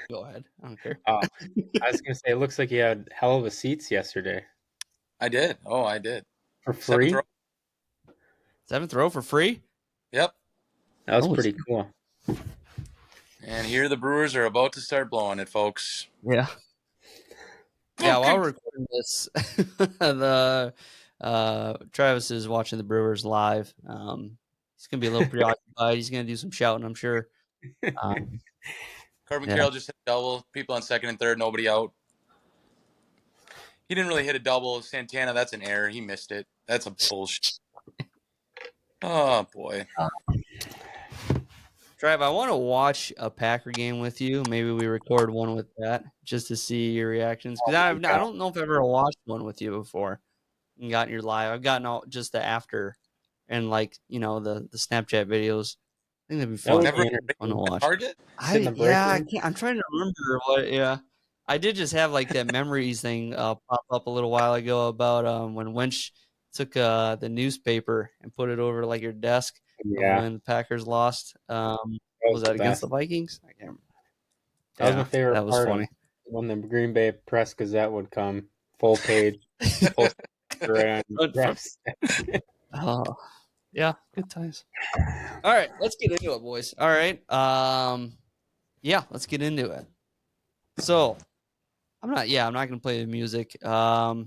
Go ahead. I don't care. I was gonna say, it looks like you had hell of a seats yesterday I did. Oh, I did. for Seventh free. row. Seventh row for free? Yep. That was Holy pretty cool. And here the Brewers are about to start blowing it, folks. Yeah. Yeah, while we're recording this, the Travis is watching the Brewers live. He's gonna be a little preoccupied. He's gonna do some shouting, I'm sure. Corbin Yeah. Carroll just hit a double. People on second and third, nobody out. He didn't really hit a double. Santana, that's an error. He missed it. That's a bullshit. Oh, boy. Trav, I want to watch a Packer game with you. Maybe we record one with that just to see your reactions. Because I don't know if I've ever watched one with you before and gotten your live. I've gotten all just the after and the Snapchat videos. I think that'd be fun. Never Fun to watch. Target? In the I break room? can't. I'm trying to remember what. Yeah, I did just have like that memories thing pop up a little while ago about when Winch took the newspaper and put it over like your desk Yeah, when the Packers lost. Was that against the Vikings? I can't remember. that was my favorite That was part funny. when the Green Bay Press Gazette would come, full page, full right on the press. Oh, yeah, good times. All right, let's get into it, boys. All right, yeah, let's get into it. So, I'm not going to play the music. I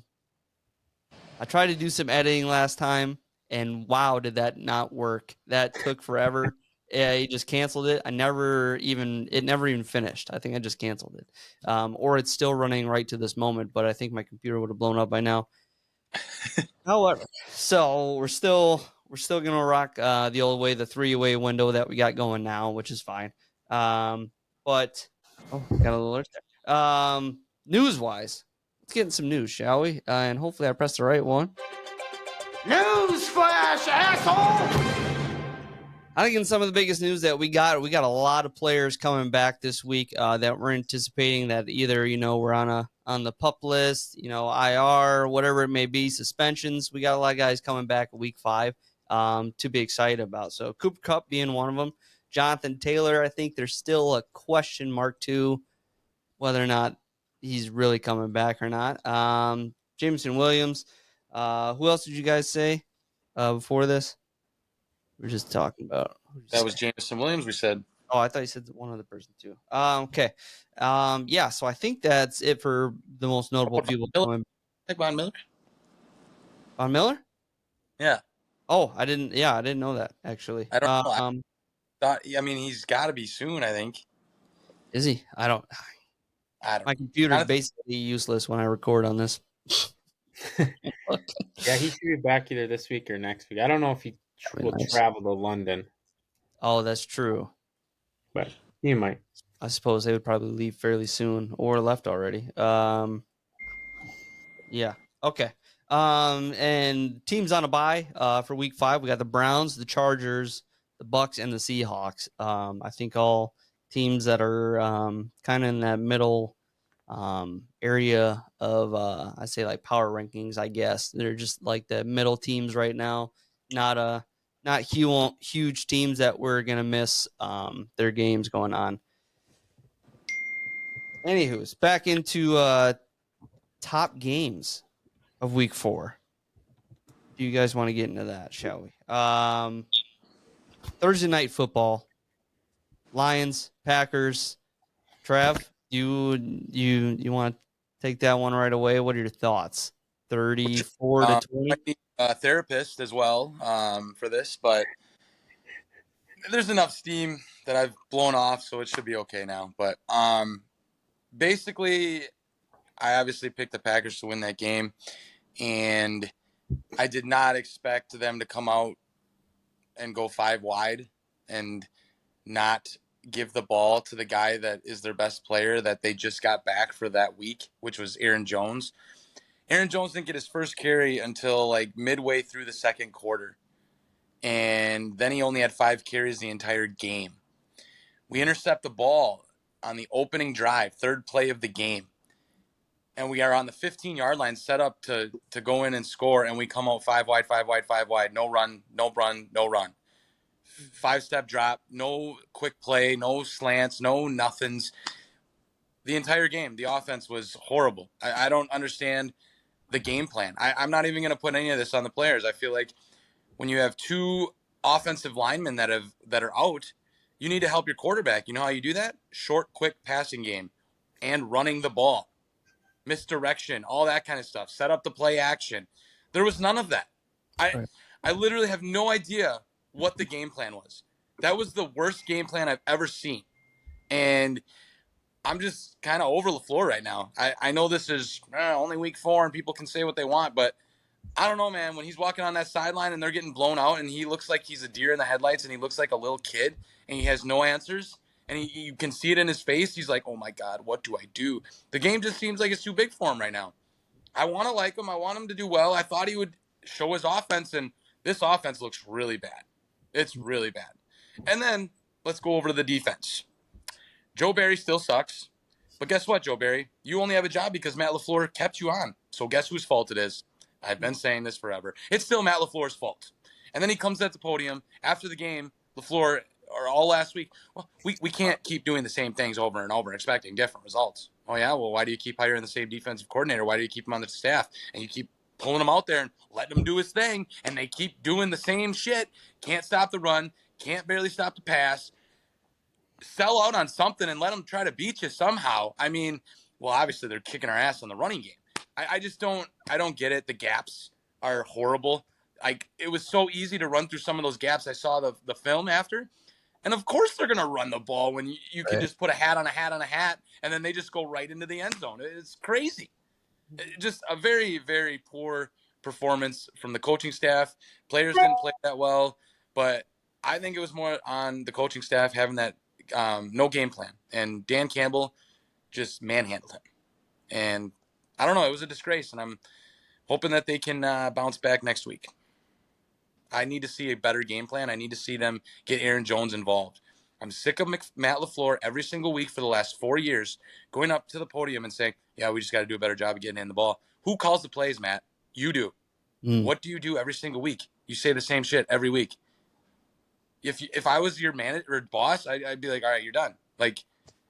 tried to do some editing last time, and wow, did that not work? That took forever. He just canceled it. It never even finished. I think I just canceled it. Or it's still running right to this moment, but I think my computer would have blown up by now. However, so we're still gonna rock the old way, the 3-way window that we got going now, which is fine. But got a little alert there. News wise, let's get in some news, shall we? And hopefully I pressed the right one. News flash, asshole! I think in some of the biggest news that we got a lot of players coming back this week that we're anticipating that either we're on the pup list, IR, whatever it may be, suspensions. We got a lot of guys coming back week 5 to be excited about. So Cooper Kupp being one of them. Jonathan Taylor, I think there's still a question mark too, whether or not he's really coming back or not. Jameson Williams. Who else did you guys say before this? We're just talking about. That was Jameson Williams, we said. Oh, I thought you said one other person too. Okay. Yeah, so I think that's it for the most notable people coming. Like Von Miller? Von Miller? Yeah. Oh, I didn't know that actually. I don't know. I mean, he's got to be soon, I think. Is he? I don't. My computer's basically useless when I record on this. Yeah, he should be back either this week or next week. I don't know if he will travel to London. Oh, that's true. But he might. I suppose they would probably leave fairly soon or left already. Yeah. Okay. And teams on a bye for week 5. We got the Browns, the Chargers, the Bucks, and the Seahawks. I think all teams that are kind of in that middle area of I say like power rankings, I guess. They're just like the middle teams right now. Not huge teams that we're gonna miss their games going on. Anywho's back into top games of week 4. Do you guys want to get into that, shall we? Thursday night football. Lions, Packers. Trav, you want to take that one right away? What are your thoughts? 34 to 20. I need a therapist as well for this, but there's enough steam that I've blown off, so it should be okay now. But basically, I obviously picked the Packers to win that game, and I did not expect them to come out and go 5 wide and not give the ball to the guy that is their best player that they just got back for that week, which was Aaron Jones. Aaron Jones didn't get his first carry until like midway through the second quarter. And then he only had 5 carries the entire game. We intercept the ball on the opening drive, third play of the game. And we are on the 15-yard line set up to go in and score, and we come out 5 wide, 5 wide, 5 wide. No run, no run, no run. 5-step drop, no quick play, no slants, no nothings. the entire game. The offense was horrible. I don't understand the game plan. I'm not even going to put any of this on the players. I feel like when you have two offensive linemen that are out, you need to help your quarterback. You know how you do that? Short, quick passing game and running the ball, misdirection, all that kind of stuff. Set up the play action. There was none of that. Right. I literally have no idea what the game plan was. That was the worst game plan I've ever seen. And I'm just kind of over LaFleur right now. I know this is only week 4 and people can say what they want, but I don't know, man. When he's walking on that sideline and they're getting blown out and he looks like he's a deer in the headlights and he looks like a little kid and he has no answers and you can see it in his face. He's like, oh my God, what do I do? The game just seems like it's too big for him right now. I want to like him. I want him to do well. I thought he would show his offense, and this offense looks really bad. It's really bad. And then let's go over to the defense. Joe Barry still sucks. But guess what, Joe Barry? You only have a job because Matt LaFleur kept you on. So guess whose fault it is? I've been saying this forever. It's still Matt LaFleur's fault. And then he comes at the podium after the game, LaFleur, or all last week, well, we can't keep doing the same things over and over, expecting different results. Oh, yeah? Well, why do you keep hiring the same defensive coordinator? Why do you keep him on the staff? And you keep pulling him out there and letting him do his thing, and they keep doing the same shit. Can't stop the run. Can't barely stop the pass. Sell out on something and let them try to beat you somehow. I mean, well, obviously they're kicking our ass on the running game. I just don't get it. The gaps are horrible. Like, it was so easy to run through some of those gaps. I saw the film after, and of course they're gonna run the ball when you can just put a hat on a hat on a hat, and then they just go right into the end zone. It's crazy. Just a very, very poor performance from the coaching staff. Players didn't play that well, but I think it was more on the coaching staff having that no game plan, and Dan Campbell just manhandled him. And I don't know, it was a disgrace, and I'm hoping that they can bounce back next week. I need to see a better game plan. I need to see them get Aaron Jones involved. I'm sick of Matt LaFleur every single week for the last 4 years going up to the podium and saying, yeah, we just got to do a better job of getting in the ball. Who calls the plays, Matt? You do. What do you do every single week? You say the same shit every week. If I was your manager or boss, I'd be like, all right, you're done. Like,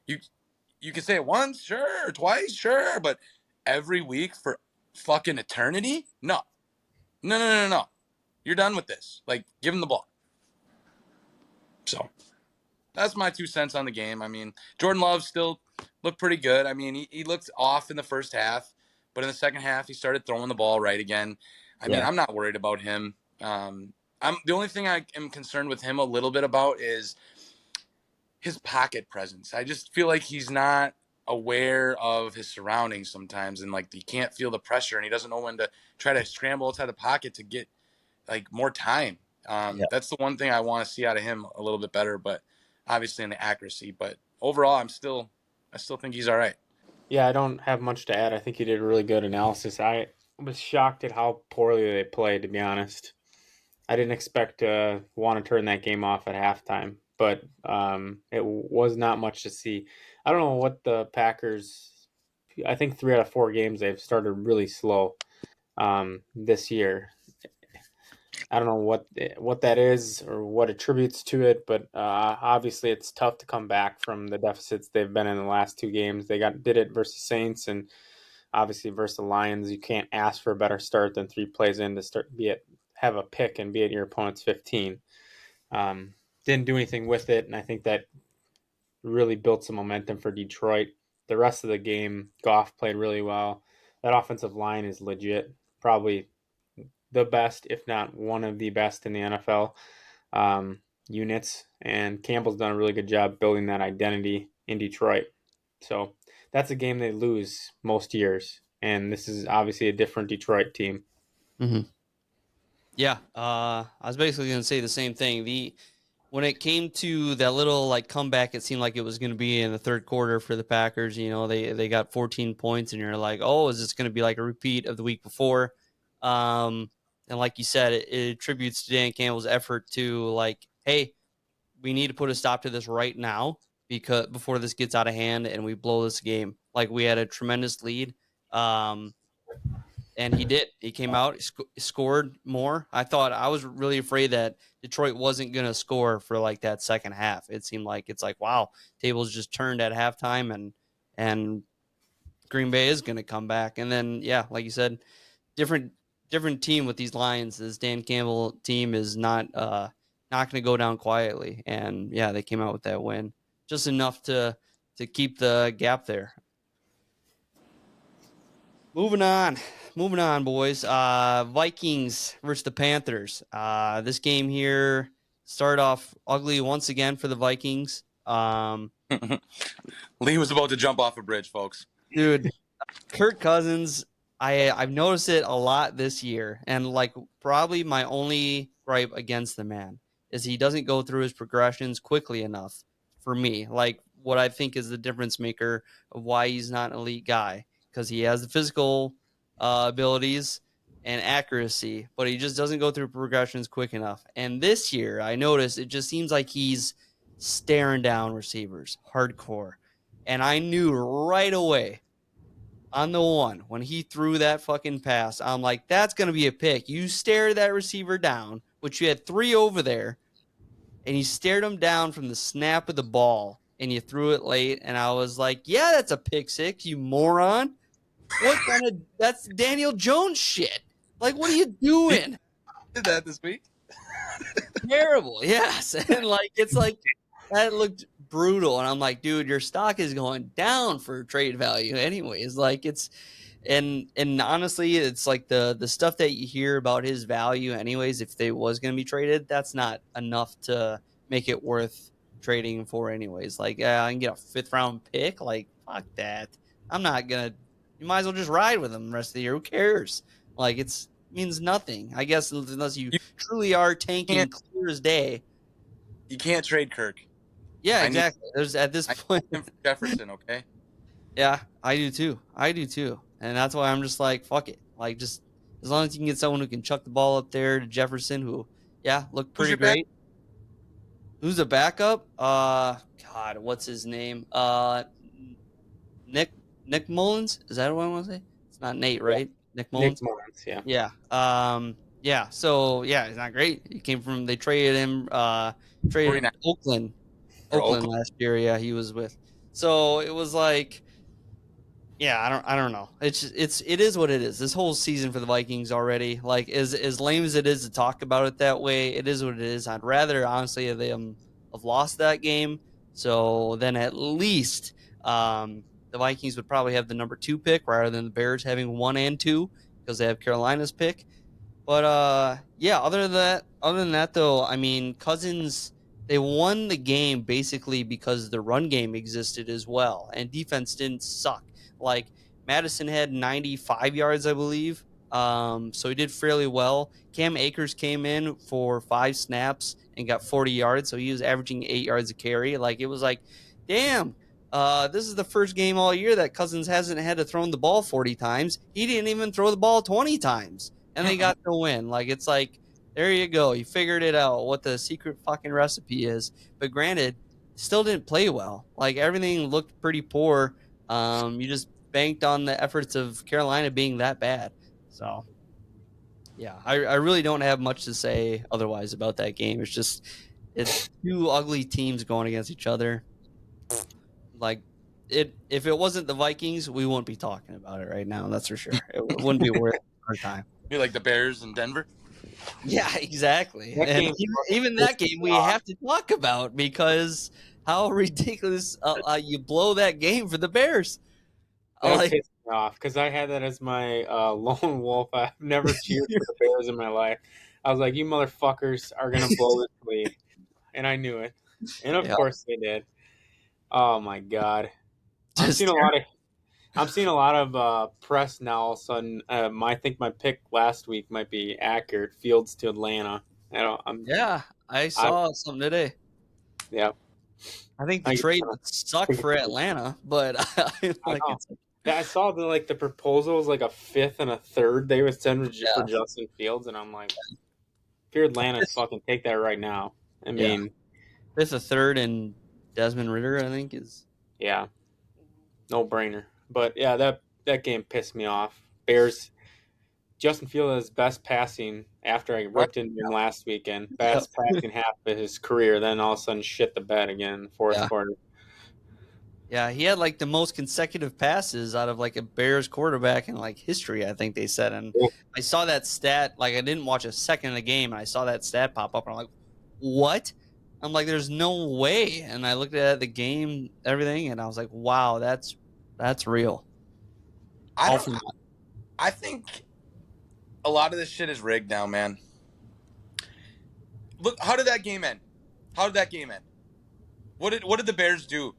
you can say it once, sure, or twice, sure, but every week for fucking eternity? No. You're done with this. Like, give him the ball. So that's my 2 cents on the game. I mean, Jordan Love still looked pretty good. I mean, he looked off in the first half, but in the second half, he started throwing the ball right again. I mean, I'm not worried about him. The only thing I am concerned with him a little bit about is his pocket presence. I just feel like he's not aware of his surroundings sometimes, and like he can't feel the pressure, and he doesn't know when to try to scramble outside the pocket to get like more time. That's the one thing I want to see out of him a little bit better, but obviously in the accuracy. But overall, I still think he's all right. Yeah, I don't have much to add. I think you did a really good analysis. I was shocked at how poorly they played, to be honest. I didn't expect to want to turn that game off at halftime, but it was not much to see. I don't know what the Packers. I think 3 out of 4 games they've started really slow this year. I don't know what that is or what attributes to it, but obviously it's tough to come back from the deficits they've been in the last 2 games. They did it versus Saints, and obviously versus the Lions. You can't ask for a better start than 3 plays in to have a pick and be at your opponent's 15. Didn't do anything with it, and I think that really built some momentum for Detroit. The rest of the game, Goff played really well. That offensive line is legit, probably the best, if not one of the best in the NFL units. And Campbell's done a really good job building that identity in Detroit. So that's a game they lose most years. And this is obviously a different Detroit team. Mm-hmm. Yeah, I was basically going to say the same thing. When it came to that little like comeback, it seemed like it was going to be in the third quarter for the Packers. You know, they got 14 points, and you're like, oh, is this going to be like a repeat of the week before? And like you said, it attributes to Dan Campbell's effort to like, hey, we need to put a stop to this right now because before this gets out of hand and we blow this game. Like, we had a tremendous lead. And he did. He came out, scored more. I was really afraid that Detroit wasn't going to score for like that second half. It seemed like it's like, wow, tables just turned at halftime, and and Green Bay is going to come back. And then, yeah, like you said, different team with these Lions. This Dan Campbell team is not going to go down quietly. And yeah, they came out with that win, just enough to keep the gap there. Moving on, boys. Vikings versus the Panthers. This game here started off ugly once again for the Vikings. Lee was about to jump off a bridge, folks. Dude, Kirk Cousins, I've noticed it a lot this year, and like probably my only gripe against the man is he doesn't go through his progressions quickly enough for me. Like what I think is the difference maker of why he's not an elite guy, because he has the physical abilities and accuracy, but he just doesn't go through progressions quick enough. And this year, I noticed it just seems like he's staring down receivers hardcore, and I knew right away on the one when he threw that fucking pass, I'm like, that's going to be a pick. You stared that receiver down, which you had 3 over there, and you stared him down from the snap of the ball, and you threw it late. And I was like, yeah, that's a pick six, you moron. What kind of that's Daniel Jones shit? Like, what are you doing? Did that this week? Terrible, yes. And like, it's like that looked brutal, and I'm like, dude, your stock is going down for trade value anyways. Like, it's and honestly, it's like the stuff that you hear about his value anyways, if they was going to be traded, that's not enough to make it worth trading for anyways. Like, I can get a 5th round pick. Like, fuck that. I'm not gonna. You might as well just ride with him the rest of the year. Who cares? Like, it's means nothing, I guess, unless you truly are tanking clear as day. You can't trade Kirk. Yeah, exactly. There's at this point Jefferson, okay? Yeah, I do too. And that's why I'm just like, fuck it. Like, just as long as you can get someone who can chuck the ball up there to Jefferson, who, yeah, looked pretty great. Who's a backup? God, what's his name? Nick Mullins? Is that what I want to say? It's not Nate, right? Yeah. Nick Mullins? Nick Mullins, yeah. Yeah. Yeah. So yeah, he's not great. He came from they traded him Oakland last year. Yeah, he was with. So it was like, yeah, I don't know. It is what it is. This whole season for the Vikings already, like as lame as it is to talk about it that way, it is what it is. I'd rather honestly have them have lost that game. So then at least the Vikings would probably have the number 2 pick rather than the Bears having 1 and 2 because they have Carolina's pick. But yeah, other than that though, I mean, Cousins, they won the game basically because the run game existed as well, and defense didn't suck. Like, Madison had 95 yards, I believe. So he did fairly well. Cam Akers came in for 5 snaps and got 40 yards, so he was averaging 8 yards a carry. Like, it was like, damn, this is the first game all year that Cousins hasn't had to throw the ball 40 times. He didn't even throw the ball 20 times, and they got the win. Like, it's like, there you go. You figured it out, what the secret fucking recipe is. But granted, still didn't play well. Like, everything looked pretty poor. You just banked on the efforts of Carolina being that bad. So, yeah, I really don't have much to say otherwise about that game. It's 2 ugly teams going against each other. Like, if it wasn't the Vikings, we wouldn't be talking about it right now. That's for sure. It wouldn't be worth our time. Be like the Bears in Denver. Yeah, exactly. And even that game we have to talk about because how ridiculous you blow that game for the Bears. That pissed me off because I had that as my lone wolf. I've never cheered for the Bears in my life. I was like, you motherfuckers are going to blow this lead. And I knew it. And of course they did. Oh my God. I'm seeing a lot of press now. All of a sudden, I think my pick last week might be accurate. Fields to Atlanta. I saw something today. Yeah, I think the trade would suck for Atlanta, but I saw the proposal was like a 5th and a 3rd they would send for Justin Fields, and I'm like, if you're Atlanta, fucking take that right now. I mean, 5th, a 3rd, and Desmond Ridder, I think is no brainer. But yeah, that game pissed me off. Bears. Justin Fields' best passing after I ripped into him last weekend. Best passing half of his career. Then all of a sudden shit the bed again in the 4th quarter. Yeah, he had like the most consecutive passes out of like a Bears quarterback in like history, I think they said. And Yeah. I saw that stat, like I didn't watch a second of the game, and I saw that stat pop up, and I'm like, what? I'm like, there's no way. And I looked at the game, everything, and I was like, wow, that's real. I think a lot of this shit is rigged now, man. Look, how did that game end? What did the Bears do?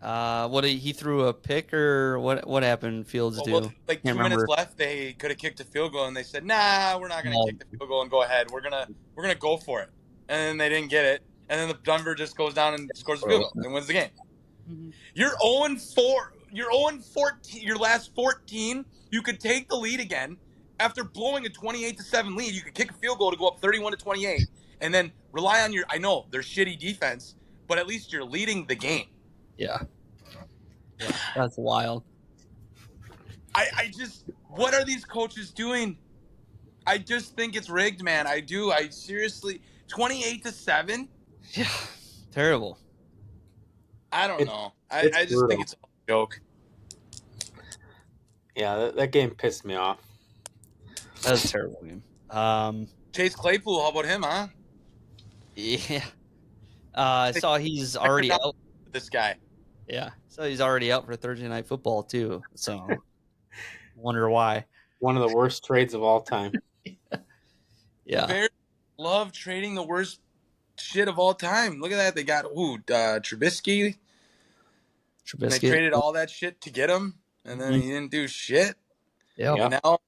He threw a pick or what happened? Fields Well, do? like Can't 2 minutes remember. left, they could have kicked a field goal, and they said, "Nah, we're not going to No. kick the field goal and go ahead. We're gonna go for it." And then they didn't get it, and then the Denver just goes down and scores a field goal and wins the game. Mhm. You're 0-4. You're 0-14. Your last 14, you could take the lead again after blowing a 28-7 lead. You could kick a field goal to go up 31-28, and then rely on your. I know they're shitty defense, but at least you're leading the game. Yeah, that's wild. I just, what are these coaches doing? I just think it's rigged, man. I do. I seriously, 28-7. Yeah, terrible. I don't know. it's I just brutal. think it's a joke. Yeah, that game pissed me off. That was a terrible game. Chase Claypool, how about him, huh? Yeah. I saw he's already out. This guy. Yeah, so he's already out for Thursday Night Football too. So, wonder why. One of the worst trades of all time. Yeah, Bears love trading the worst shit of all time. Look at that. They got Trubisky. And they traded all that shit to get him, and then he didn't do shit. Yeah. And now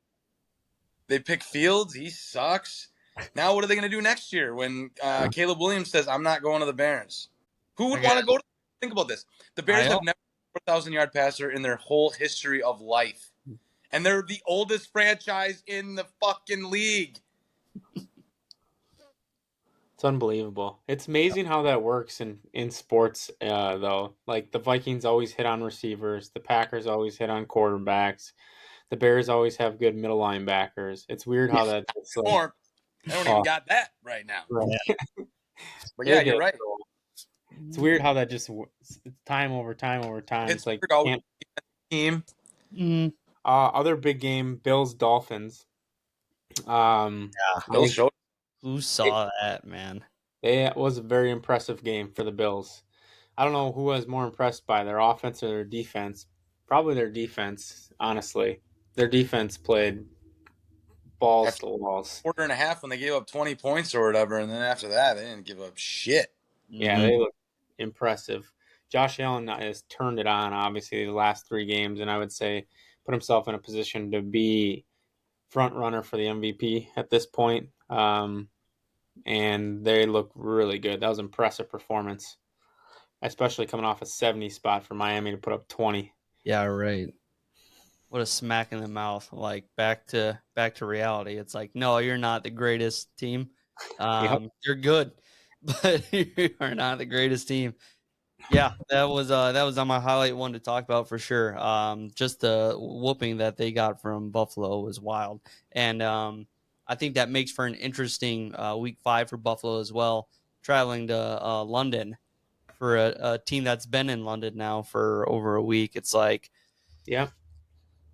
they pick Fields. He sucks. Now what are they going to do next year when Caleb Williams says, "I'm not going to the Bears"? Who would want to go to? Think about this. The Bears have never 4,000-yard passer in their whole history of life. And they're the oldest franchise in the fucking league. It's unbelievable. It's amazing how that works in sports, though. Like the Vikings always hit on receivers, the Packers always hit on quarterbacks, the Bears always have good middle linebackers. It's weird how that. I don't even got that right now. Right. But yeah, you're right. It's weird how that just time over time over time. It's like team. Other big game, Bills Dolphins. Who saw that, man? It was a very impressive game for the Bills. I don't know who was more impressed by their offense or their defense. Probably their defense, honestly. Their defense played balls to walls. Quarter and a half when they gave up 20 points or whatever, and then after that, they didn't give up shit. Yeah, they look impressive. Josh Allen has turned it on, obviously, the last 3 games, and I would say put himself in a position to be front runner for the MVP at this point. And they look really good. That was an impressive performance, especially coming off a 70 spot for Miami to put up 20. Yeah, right. What a smack in the mouth! Like back to reality. It's like, no, you're not the greatest team. You're good, but you are not the greatest team. Yeah, that was on my highlight one to talk about for sure. Just the whooping that they got from Buffalo was wild, and I think that makes for an interesting week 5 for Buffalo as well. Traveling to London for a team that's been in London now for over a week. It's like, yeah,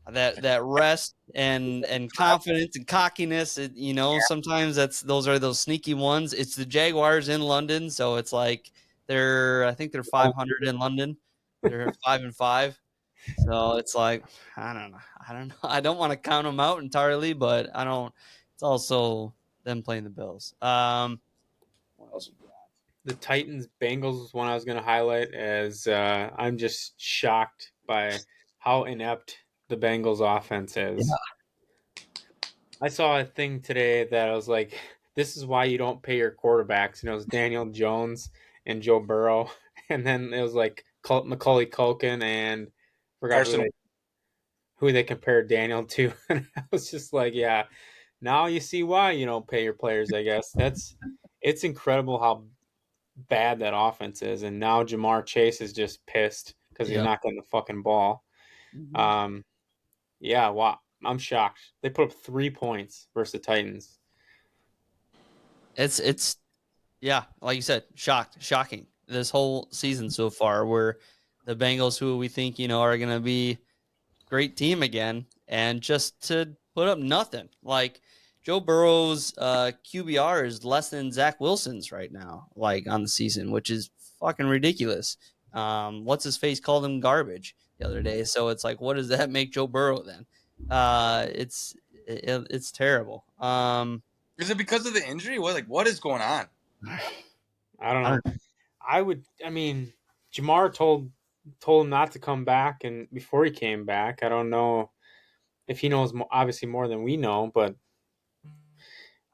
that rest and confidence and cockiness. Sometimes those are those sneaky ones. It's the Jaguars in London, so it's like I think they're 500 in London. They're 5-5. So it's like, I don't know. I don't want to count them out entirely, but I don't. It's also them playing the Bills. What else we got? The Titans Bengals is one I was going to highlight as I'm just shocked by how inept the Bengals offense is. Yeah. I saw a thing today that I was like, this is why you don't pay your quarterbacks. And it was Daniel Jones and Joe Burrow. And then it was like Macaulay Culkin and forgot who they compared Daniel to. And I was just like, yeah, now you see why you don't pay your players, I guess. It's incredible how bad that offense is. And now Jamar Chase is just pissed because he's not getting the fucking ball. Yeah, wow. I'm shocked. They put up 3 points versus the Titans. It's like you said, shocking. This whole season so far, where the Bengals, who we think, are going to be great team again, and just to put up nothing. Like Joe Burrow's QBR is less than Zach Wilson's right now, like on the season, which is fucking ridiculous. What's his face called him garbage the other day. So it's like, what does that make Joe Burrow then? It's terrible. Is it because of the injury? What is going on? I don't know. I mean, Jamar told him not to come back, and before he came back, I don't know if he knows obviously more than we know, but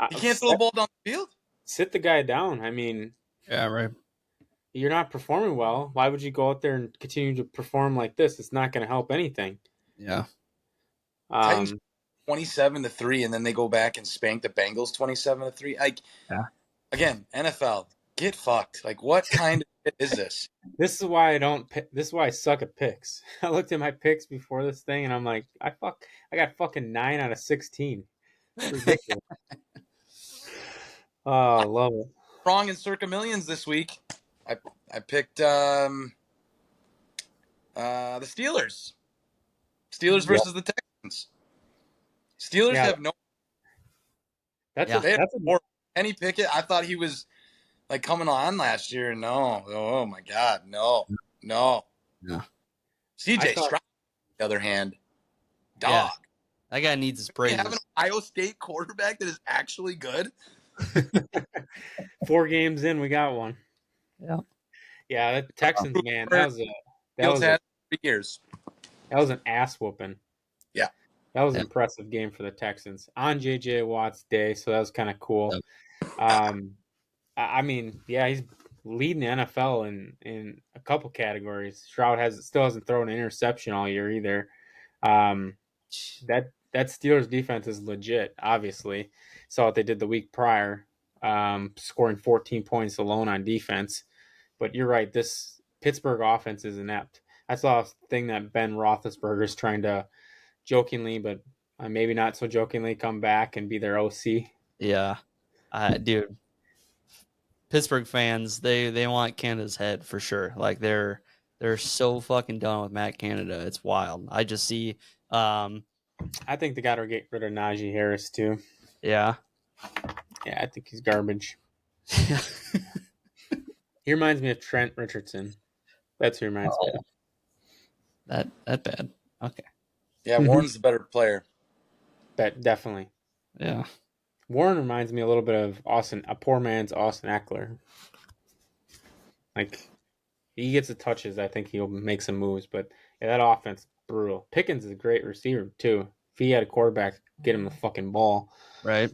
He can't throw the ball down the field. Sit the guy down. I mean, Yeah, right. You're not performing well. Why would you go out there and continue to perform like this? It's not going to help anything. Yeah. Titans 27-3, and then they go back and spank the Bengals 27-3. Again, NFL, get fucked. Like, what kind of shit is this? This is why This is why I suck at picks. I looked at my picks before this thing, and I'm like, I got fucking 9 out of 16. It's ridiculous. Oh, I love it. Wrong in Circa Millions this week. I picked the Steelers. Steelers versus the Texans. Steelers have no. That's a Kenny Pickett. I thought he was like coming on last year. No. Oh my God. No. CJ Stroud, on the other hand, dog. Yeah. That guy needs his praises. You have an Ohio State quarterback that is actually good. 4 games in, we got one. Yeah, the Texans, man, that was 3 years. That was an ass whooping. Yeah, that was an impressive game for the Texans on JJ Watt's day, so that was kind of cool. I mean, yeah, he's leading the NFL in a couple categories. Stroud still hasn't thrown an interception all year either. That Steelers defense is legit. Obviously, saw what they did the week prior, scoring 14 points alone on defense. But you're right, this Pittsburgh offense is inept. I saw a thing that Ben Roethlisberger is trying to jokingly, but maybe not so jokingly, come back and be their OC. Yeah, dude. Pittsburgh fans, they want Canada's head for sure. Like they're so fucking done with Matt Canada. It's wild. I just see. I think they got to get rid of Najee Harris too. Yeah. Yeah, I think he's garbage. He reminds me of Trent Richardson. That's who he reminds me of. That bad. Okay. Yeah, Warren's the better player. Definitely. Yeah. Warren reminds me a little bit of a poor man's Austin Eckler. Like, he gets the touches. I think he'll make some moves, but yeah, that offense, brutal. Pickens is a great receiver, too. If he had a quarterback, get him the fucking ball. Right.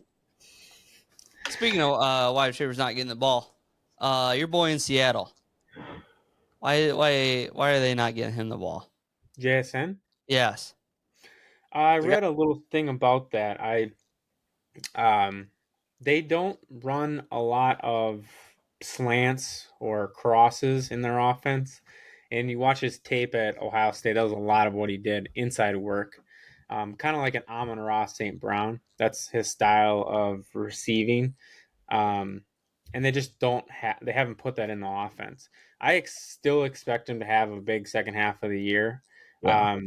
Speaking of wide receivers not getting the ball, your boy in Seattle. Why are they not getting him the ball? JSN? Yes. I read a little thing about that. They don't run a lot of slants or crosses in their offense. And you watch his tape at Ohio State, that was a lot of what he did, inside work. Kind of like an Amon-Ra St. Brown. That's his style of receiving. And they just they haven't put that in the offense. I still expect him to have a big second half of the year. Yeah.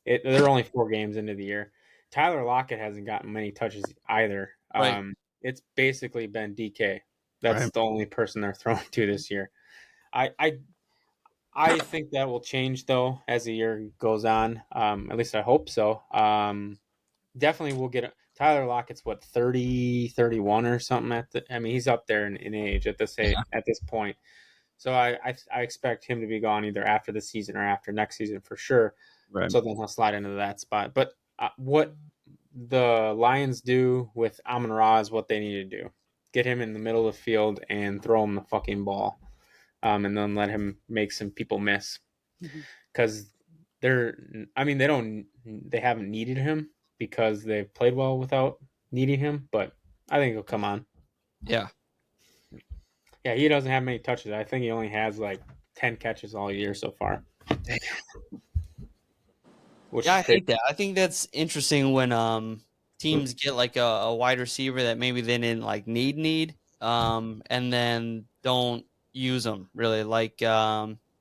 They're only 4 games into the year. Tyler Lockett hasn't gotten many touches either. Right. It's basically been DK. That's the only person they're throwing to this year. I think that will change though as the year goes on. At least I hope so. Definitely we'll get Tyler Lockett's 30, 31 or something he's up there in age at this point. So I expect him to be gone either after the season or after next season for sure. Right. So then he'll slide into that spot. But what the Lions do with Amon-Ra is what they need to do. Get him in the middle of the field and throw him the fucking ball. And then let him make some people miss. Because they haven't needed him because they've played well without needing him, but I think he'll come on. Yeah. Yeah, he doesn't have many touches. I think he only has like 10 catches all year so far. Damn. I hate that. I think that's interesting when teams get like a wide receiver that maybe they didn't like need, and then don't use them really. Like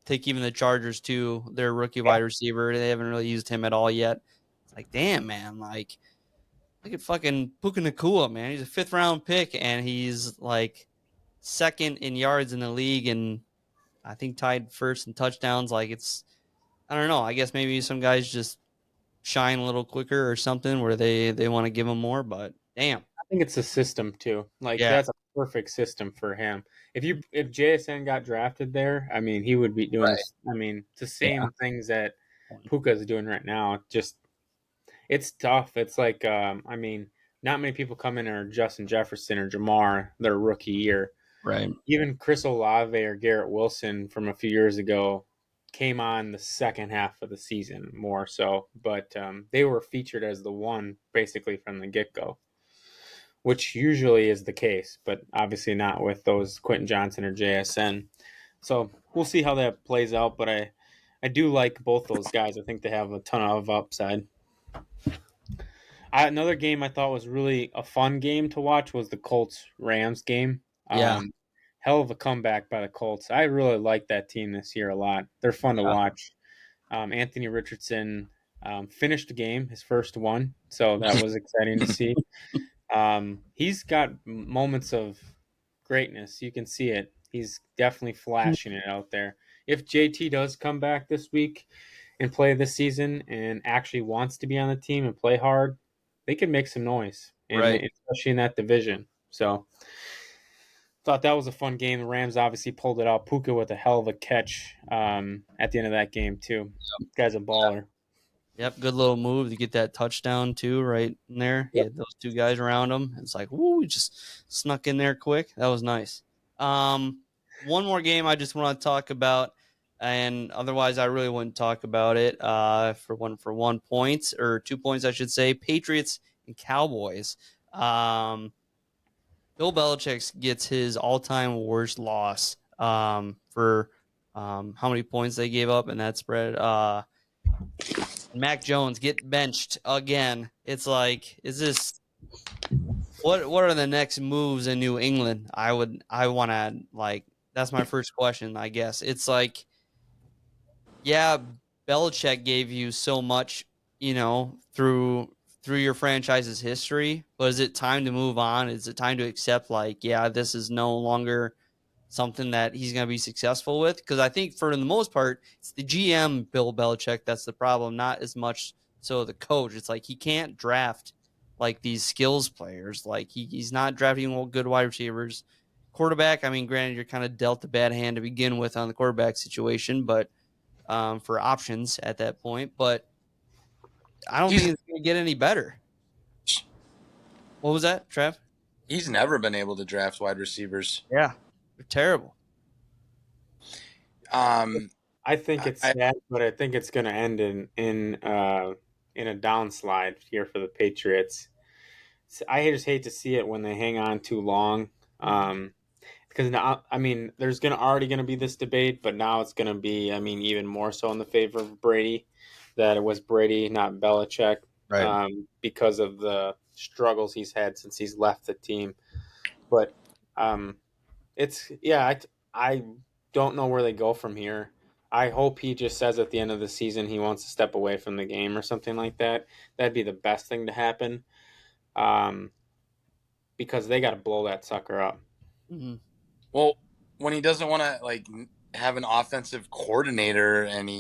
take even the Chargers too. Their rookie wide receiver, they haven't really used him at all yet. It's like, damn, man, like look at fucking Puka Nakua, man. He's a 5th-round pick, and he's like second in yards in the league, and I think tied first in touchdowns. Like I don't know. I guess maybe some guys just shine a little quicker or something where they want to give him more. But damn, I think it's a system too. Like yeah, that's a perfect system for him. If JSN got drafted there, I mean, he would be doing right, this. I mean, it's the yeah, same things that Puka is doing right now. Just it's tough. It's like I mean, not many people come in or Justin Jefferson or Jamar their rookie year. right, Even Chris Olave or Garrett Wilson from a few years ago came on the second half of the season more so, but they were featured as the one basically from the get go, which usually is the case, but obviously not with those Quentin Johnson or JSN. So we'll see how that plays out, but I do like both those guys. I think they have a ton of upside. Another game I thought was really a fun game to watch was the Colts Rams game. yeah, Hell of a comeback by the Colts. I really like that team this year a lot. They're fun to yeah. watch. Anthony Richardson finished the game, his first one, so that was exciting to see. He's got moments of greatness. You can see it. He's definitely flashing it out there. If JT does come back this week and play this season and actually wants to be on the team and play hard, they could make some noise, and Right. especially in that division. So, thought that was a fun game. The Rams obviously pulled it out. Puka with a hell of a catch at the end of that game too. Guy's a baller. Yep, good little move to get that touchdown too, right in there. He Yep. had those 2 guys around him. It's like, woo, he just snuck in there quick. That was nice. One more game I just want to talk about, and otherwise I really wouldn't talk about it. For 1 point or 2 points, I should say. Patriots and Cowboys. Bill Belichick gets his all-time worst loss for how many points they gave up in that spread. Mac Jones get benched again. It's like, is this what are the next moves in New England? I want to like that's my first question, I guess. It's like, yeah, Belichick gave you so much, through your franchise's history, but is it time to move on? Is it time to accept like, yeah, this is no longer something that he's going to be successful with? Because I think for the most part, it's the GM, Bill Belichick, that's the problem, not as much so the coach. It's like he can't draft like these skills players. Like he's not drafting good wide receivers. Quarterback, I mean, granted, you're kind of dealt a bad hand to begin with on the quarterback situation, but for options at that point. But I don't think He's it's going to get any better. What was that, Trev? he's never been able to draft wide receivers. Yeah, they're terrible. I think it's I, sad, but I think it's going to end in a downslide here for the Patriots. I just hate to see it when they hang on too long. Because now, I mean, there's already going to be this debate, but now it's going to be, I mean, even more so in the favor of Brady, that it was Brady, not Belichick, Right. because of the struggles he's had since he's left the team. But it's I don't know where they go from here. I hope he just says at the end of the season he wants to step away from the game or something like that. That'd be the best thing to happen, because they got to blow that sucker up. Mm-hmm. well, when he doesn't want to like have an offensive coordinator, and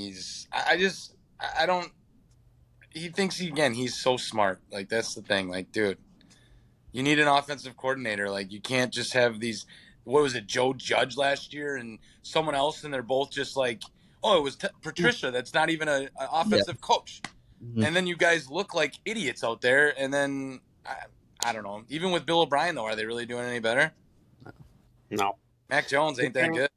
I don't. He thinks he's so smart. Like that's the thing. Like, dude, you need an offensive coordinator. Like you can't just have these. What was it, Joe Judge last year and someone else, and they're both just like, oh, it was Patricia. That's not even an offensive coach. Mm-hmm. And then you guys look like idiots out there. And then I don't know. Even with Bill O'Brien, though, are they really doing any better? No. Mac Jones ain't that good.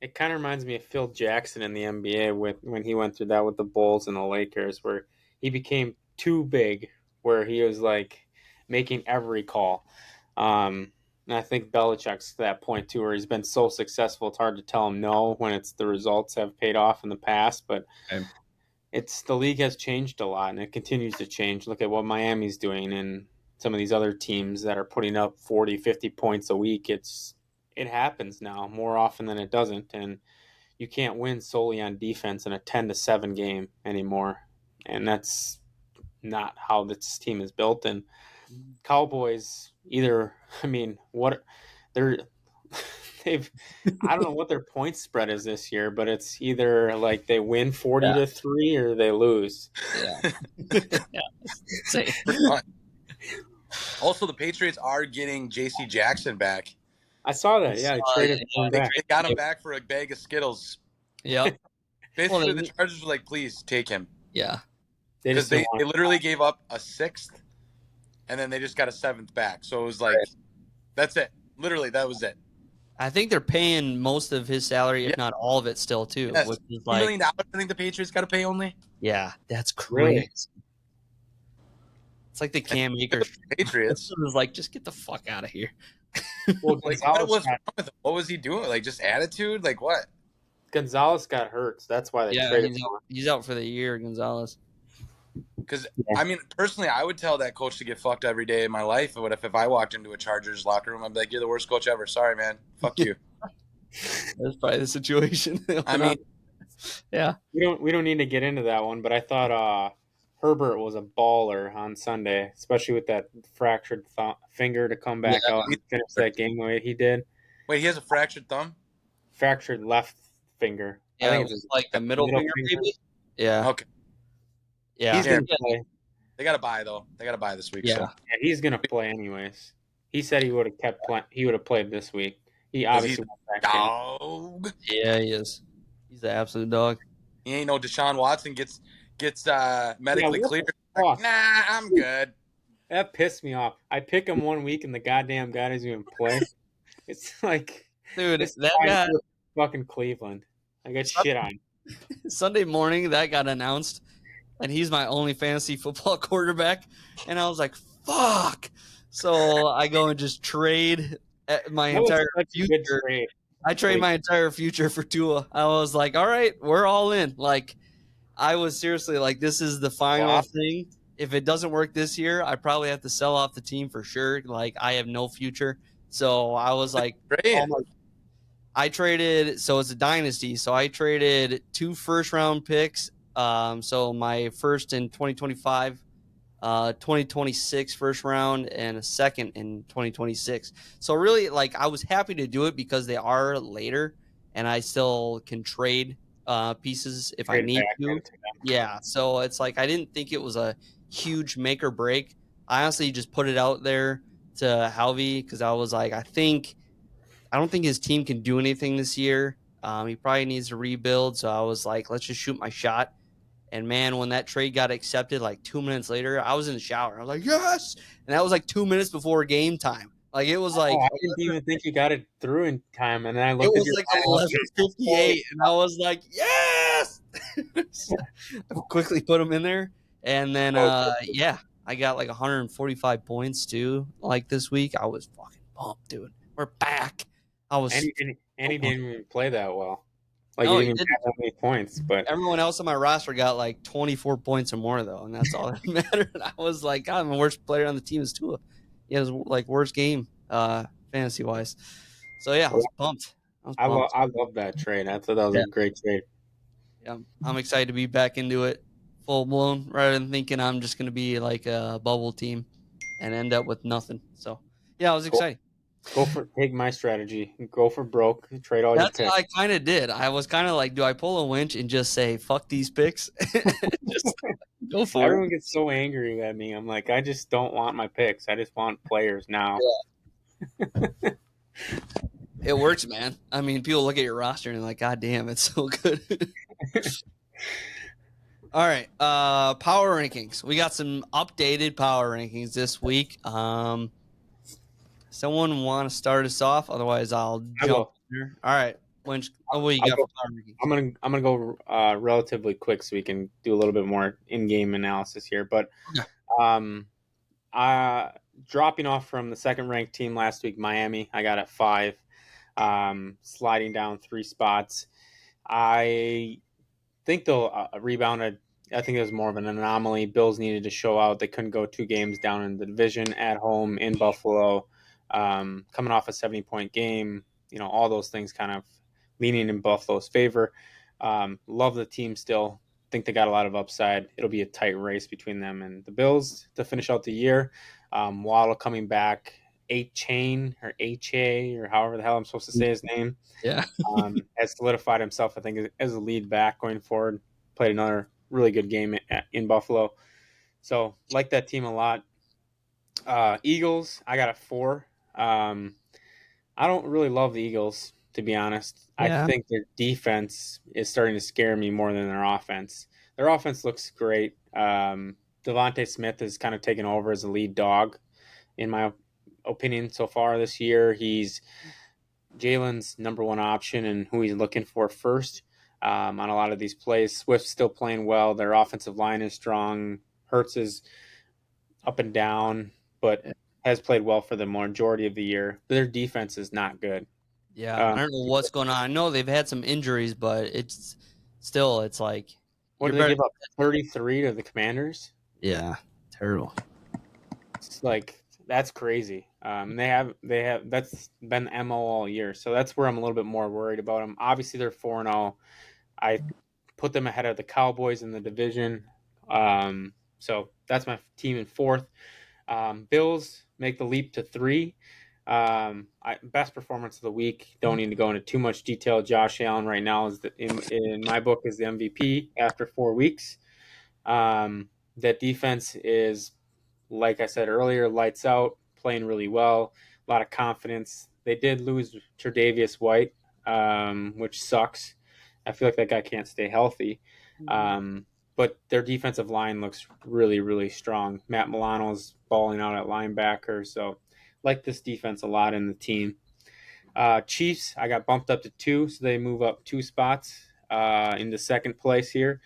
It kind of reminds me of Phil Jackson in the NBA when he went through that with the Bulls and the Lakers, where he became too big, where he was like making every call. And I think Belichick's to that point too, where he's been so successful, it's hard to tell him no when it's the results have paid off in the past. But it's the league has changed a lot, and it continues to change. Look at what Miami's doing, and some of these other teams that are putting up 40, 50 points a week. It happens now more often than it doesn't, and you can't win solely on defense in a 10-7 game anymore, and that's not how this team is built. And Cowboys either, I mean, what they're they've I don't know what their point spread is this year, but it's either like they win 40-3 or they lose. Yeah. Yeah. Say. Pretty much. Also, the Patriots are getting J.C. Jackson back. I saw that. Yeah, they traded him back. They got him back for a bag of Skittles. Yep. Basically, the Chargers were like, "Please take him." Yeah. Because they literally gave up a 6th, and then they just got a 7th back. So it was like, that's it. Literally, that was it. I think they're paying most of his salary, if not all of it, still too. Yes. Which is $2 like, million. I think the Patriots got to pay only. yeah, that's crazy. Really? It's like the Cam Akers. Patriots was like, just get the fuck out of here. Well, like, what was he doing? Like, just attitude? Like, what? Gonzalez got hurt, so that's why they traded him. He's out for the year, Gonzalez. Because, I mean, personally, I would tell that coach to get fucked every day of my life. But if I walked into a Chargers locker room, I'd be like, "You're the worst coach ever. Sorry, man. Fuck you." That's probably the situation. I mean, yeah. We don't need to get into that one, but I thought Herbert was a baller on Sunday, especially with that fractured finger to come back out and finish that game the way he did. Wait, he has a fractured thumb? Fractured left finger. Yeah, I think it's like the middle finger, maybe. Yeah. Okay. Yeah. He's gonna play. They got to buy though. They got to buy this week. Yeah. So. Yeah, he's gonna play anyways. He said he would have kept playing. He would have played this week. He obviously went back dog. Yeah, he is. He's the absolute dog. He ain't no Deshaun Watson gets medically cleared. Like, nah, I'm good. That pissed me off. I pick him 1 week and the goddamn guy doesn't even play. It's like, dude, that guy fucking Cleveland. I got shit on. Sunday morning that got announced, and he's my only fantasy football quarterback, and I was like, fuck. So I go and just trade my entire future. I trade my entire future for Tua. I was like, all right, we're all in. Like, I was seriously like, this is the final thing. If it doesn't work this year, I probably have to sell off the team for sure. Like, I have no future. So I was like, I traded, so it's a dynasty. So I traded 2 first-round picks. So my first in 2025, 2026 first round, and a second in 2026. So really, like, I was happy to do it because they are later, and I still can trade pieces if I need to. Yeah, so it's like I didn't think it was a huge make or break. I honestly just put it out there to Halvey because I was like, I don't think his team can do anything this year. He probably needs to rebuild. So I was like, let's just shoot my shot. And man, when that trade got accepted, like 2 minutes later, I was in the shower. I was like, yes. And that was like 2 minutes before game time. Like, it was like, I didn't even think you got it through in time. And then I looked at like 11:58, and I was like, yes. So I quickly put him in there. And then, yeah, I got like 145 points too. Like this week, I was fucking pumped, dude. We're back. I was. And he didn't even play that well. Like, he didn't even have that many points, but everyone else on my roster got like 24 points or more though, and that's all that mattered. And I was like, God, my worst player on the team is Tua. He has like worst game fantasy wise. So yeah, I was pumped. I love that trade. I thought that was a great trade. Yeah, I'm excited to be back into it full blown, rather than thinking I'm just going to be like a bubble team and end up with nothing. So yeah, I was excited. Take my strategy. Go for broke. Trade all your picks. That's what I kind of did. I was kind of like, do I pull a winch and just say, fuck these picks? Just go for Everyone gets so angry at me. I'm like, I just don't want my picks. I just want players now. Yeah. It works, man. I mean, people look at your roster and they're like, God damn, it's so good. All right. Power rankings. We got some updated power rankings this week. Someone want to start us off? Otherwise, I'll jump here. All right. What you got for power rankings? I'm gonna go relatively quick so we can do a little bit more in-game analysis here. But dropping off from the second-ranked team last week, Miami, I got at 5, sliding down 3 spots. I think they'll rebound. I think it was more of an anomaly. Bills needed to show out. They couldn't go 2 games down in the division at home in Buffalo. Coming off a 70-point game, all those things kind of leaning in Buffalo's favor. Love the team still. Think they got a lot of upside. It'll be a tight race between them and the Bills to finish out the year. Waddle coming back, A-Chain or H-A or however the hell I'm supposed to say his name. Yeah. Has solidified himself, I think, as a lead back going forward. Played another really good game in Buffalo. So, like that team a lot. Eagles, I got a 4. I don't really love the Eagles, to be honest. Yeah. I think their defense is starting to scare me more than their offense. Their offense looks great. Devontae Smith has kind of taken over as a lead dog, in my opinion, so far this year. He's Jalen's number one option and who he's looking for first on a lot of these plays. Swift's still playing well. Their offensive line is strong. Hurts is up and down, but has played well for the majority of the year. Their defense is not good. Yeah, I don't know what's going on. I know they've had some injuries, but it's like what did they give up? 33 to the Commanders? Yeah, terrible. It's like that's crazy. They have that's been the MO all year. So that's where I'm a little bit more worried about them. Obviously they're 4-0. I put them ahead of the Cowboys in the division. So that's my team in 4th. Bills make the leap to 3. Best performance of the week. Don't need to go into too much detail. Josh Allen right now is in my book is the MVP after 4 weeks. That defense is, like I said earlier, lights out, playing really well. A lot of confidence. They did lose Tre'Davious White, which sucks. I feel like that guy can't stay healthy. But their defensive line looks really, really strong. Matt Milano's balling out at linebacker, so like this defense a lot in the team. Chiefs, I got bumped up to 2, so they move up 2 spots into 2nd place here.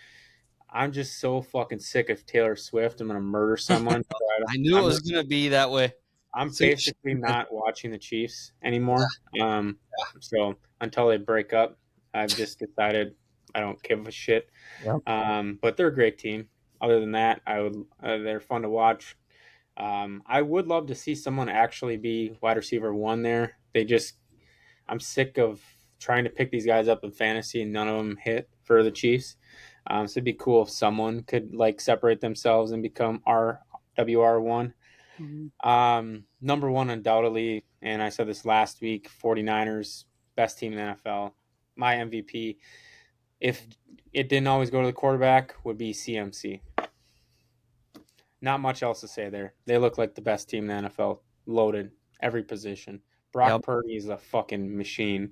I'm just so fucking sick of Taylor Swift. I'm going to murder someone. I knew it was going to be that way. I'm basically not watching the Chiefs anymore. So until they break up, I've just decided I don't give a shit. Yep. But they're a great team. Other than that, they're fun to watch. I would love to see someone actually be wide receiver 1 there. I'm sick of trying to pick these guys up in fantasy and none of them hit for the Chiefs. So it'd be cool if someone could like separate themselves and become our WR1. Number 1 undoubtedly, and I said this last week, 49ers, best team in the NFL. My MVP, if it didn't always go to the quarterback, would be CMC. Not much else to say there. They look like the best team in the NFL, loaded every position. Brock Purdy is a fucking machine.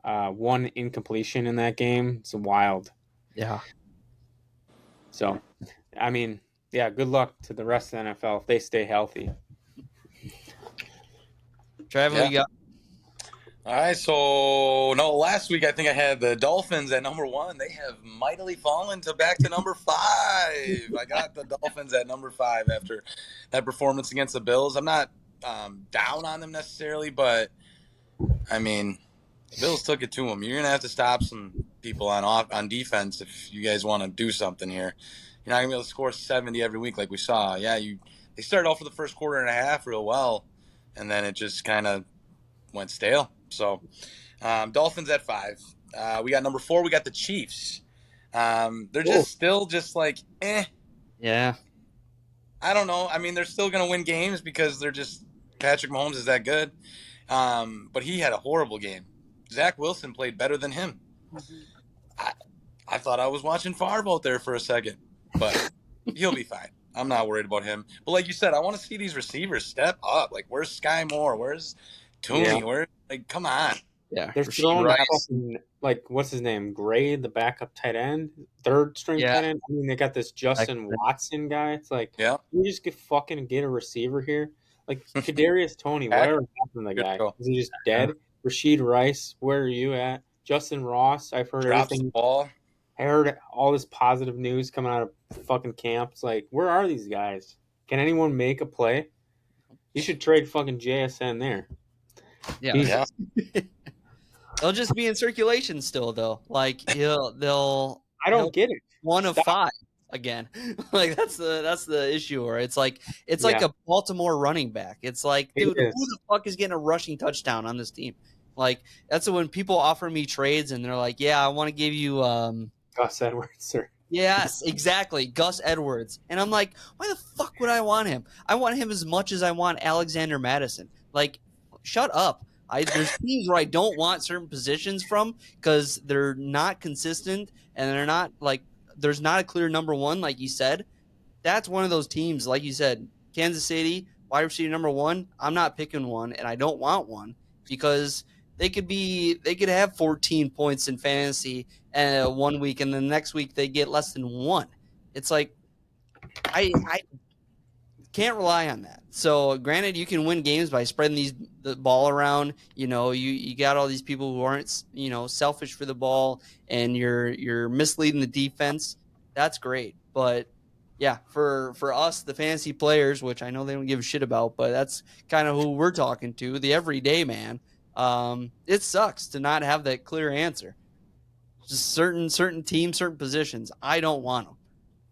1 incompletion in that game. It's wild. Yeah. So, I mean, yeah, good luck to the rest of the NFL if they stay healthy. Travis, what you got? All right, so last week I think I had the Dolphins at number 1. They have mightily fallen back to number 5. I got the Dolphins at number 5 after that performance against the Bills. I'm not down on them necessarily, but I mean, the Bills took it to them. You're gonna have to stop some people on defense if you guys want to do something here. You're not gonna be able to score 70 every week like we saw. Yeah, they started off for the first quarter and a half real well, and then it just kind of went stale. So, Dolphins at 5. We got number 4. We got the Chiefs. They're just still just like, Yeah. I don't know. I mean, they're still going to win games because they're just Patrick Mahomes is that good. But he had a horrible game. Zach Wilson played better than him. I thought I was watching Favre out there for a second, but he'll be fine. I'm not worried about him. But like you said, I want to see these receivers step up. Like, where's Sky Moore? Where's Tooney? Come on. Yeah, they're throwing like what's his name? Gray, the backup tight end, 3rd string tight end. I mean, they got this Justin Watson guy. It's like, you just get a receiver here. Like Kadarius Toney, whatever happened to the guy? Is he just dead? Rashid Rice, where are you at? Justin Ross, I've heard everything. I heard all this positive news coming out of fucking camp. It's like, where are these guys? Can anyone make a play? You should trade fucking JSN there. Yeah. They'll just be in circulation still, though. Like they'll. I don't get it. 1 of 5 again. Like that's the issue. Or it's like a Baltimore running back. It's like, dude, who the fuck is getting a rushing touchdown on this team? Like that's when people offer me trades and they're like, yeah, I want to give you Gus Edwards. yes, exactly. Gus Edwards. And I'm like, why the fuck would I want him? I want him as much as I want Alexander Madison. Like, shut up. There's teams where I don't want certain positions from because they're not consistent and they're not like there's not a clear number one, like you said. That's one of those teams, like you said, Kansas City, wide receiver number one. I'm not picking one, and I don't want one because they could have 14 points in fantasy 1 week, and the next week they get less than one. It's like I can't rely on that. So, granted, you can win games by spreading the ball around. You got all these people who aren't selfish for the ball, and you're misleading the defense. That's great, but yeah, for us, the fantasy players, which I know they don't give a shit about, but that's kind of who we're talking to, the everyday man. It sucks to not have that clear answer. Just certain teams, certain positions. I don't want them.